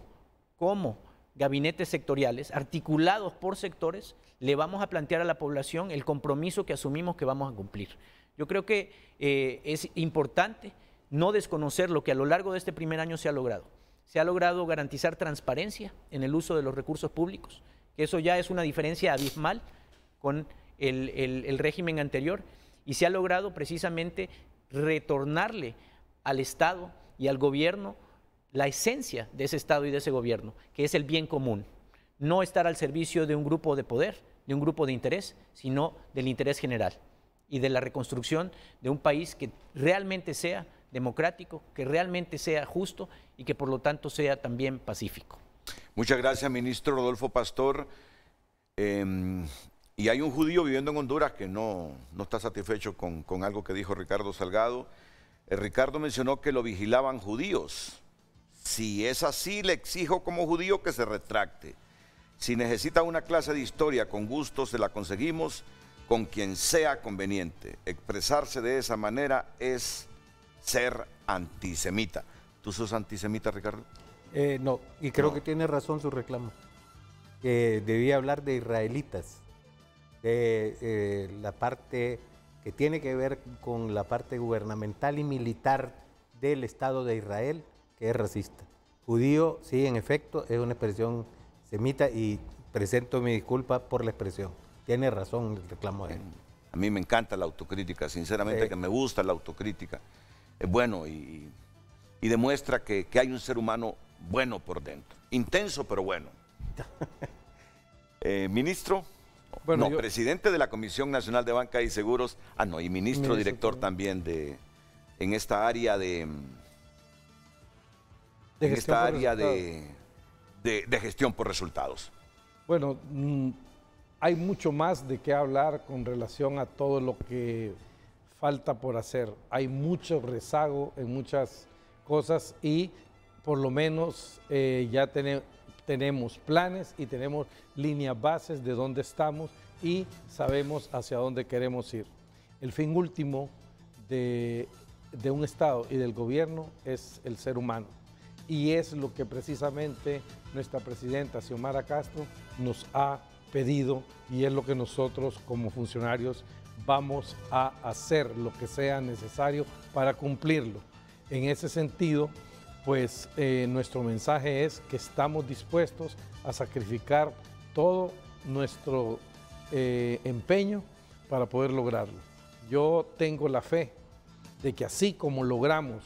gabinetes sectoriales, articulados por sectores, le vamos a plantear a la población el compromiso que asumimos que vamos a cumplir. Yo creo que es importante no desconocer lo que a lo largo de este primer año se ha logrado. Se ha logrado garantizar transparencia en el uso de los recursos públicos, que eso ya es una diferencia abismal con el régimen anterior, y se ha logrado precisamente retornarle al Estado y al gobierno la esencia de ese Estado y de ese gobierno, que es el bien común. No estar al servicio de un grupo de poder, de un grupo de interés, sino del interés general y de la reconstrucción de un país que realmente sea democrático, que realmente sea justo y que por lo tanto sea también pacífico. Muchas gracias, ministro Rodolfo Pastor. Y hay un judío viviendo en Honduras que no está satisfecho con algo que dijo Ricardo Salgado. Ricardo mencionó que lo vigilaban judíos. Si es así, le exijo como judío que se retracte. Si necesita una clase de historia con gusto, se la conseguimos con quien sea conveniente. Expresarse de esa manera es ser antisemita. ¿Tú sos antisemita, Ricardo? No, y creo que tiene razón su reclamo. Que debía hablar de israelitas, de la parte que tiene que ver con la parte gubernamental y militar del Estado de Israel, que es racista. Judío, sí, en efecto, es una expresión semita y presento mi disculpa por la expresión. Tiene razón el reclamo de él. A mí me encanta la autocrítica, sinceramente que me gusta la autocrítica. Es bueno y demuestra que hay un ser humano bueno por dentro. Intenso, pero bueno. Ministro, bueno, presidente de la Comisión Nacional de Banca y Seguros, y ministro director también en esta área de gestión por resultados. Bueno, hay mucho más de qué hablar con relación a todo lo que falta por hacer. Hay mucho rezago en muchas cosas y por lo menos ya tenemos planes y tenemos líneas bases de dónde estamos y sabemos hacia dónde queremos ir. El fin último de un Estado y del gobierno es el ser humano. Y es lo que precisamente nuestra presidenta Xiomara Castro nos ha pedido y es lo que nosotros como funcionarios vamos a hacer lo que sea necesario para cumplirlo. En ese sentido, pues nuestro mensaje es que estamos dispuestos a sacrificar todo nuestro empeño para poder lograrlo. Yo tengo la fe de que así como logramos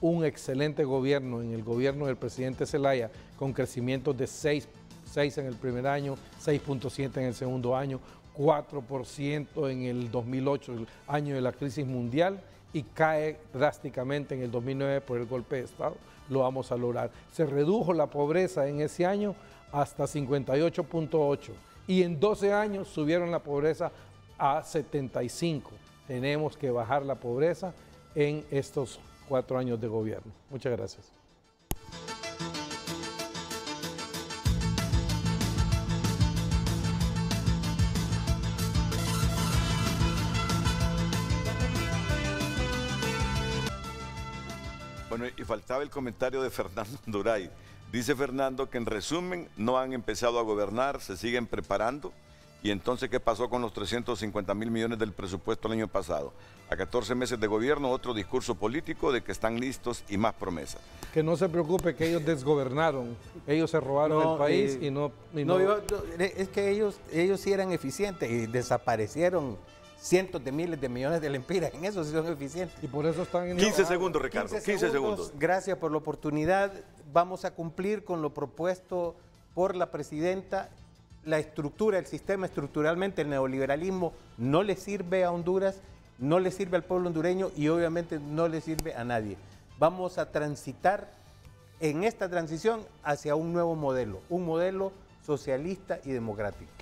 un excelente gobierno en el gobierno del presidente Zelaya, con crecimientos de 6 en el primer año, 6.7 en el segundo año, 4% en el 2008, el año de la crisis mundial, y cae drásticamente en el 2009 por el golpe de Estado, lo vamos a lograr. Se redujo la pobreza en ese año hasta 58.8 y en 12 años subieron la pobreza a 75. Tenemos que bajar la pobreza en estos 4 años de gobierno. Muchas gracias. Bueno, y faltaba el comentario de Fernando Anduray. Dice Fernando que en resumen no han empezado a gobernar, se siguen preparando. Y entonces, ¿qué pasó con los 350.000 millones del presupuesto el año pasado? A 14 meses de gobierno, otro discurso político de que están listos y más promesas. Que no se preocupe, que ellos desgobernaron, ellos se robaron el país y no... Es que ellos sí eran eficientes y desaparecieron cientos de miles de millones de lempiras. En eso sí son eficientes. Y por eso están en... 15 segundos, Ricardo, 15 segundos. Gracias por la oportunidad. Vamos a cumplir con lo propuesto por la presidenta. La estructura, el sistema estructuralmente, el neoliberalismo no le sirve a Honduras, no le sirve al pueblo hondureño y obviamente no le sirve a nadie. Vamos a transitar en esta transición hacia un nuevo modelo, un modelo socialista y democrático.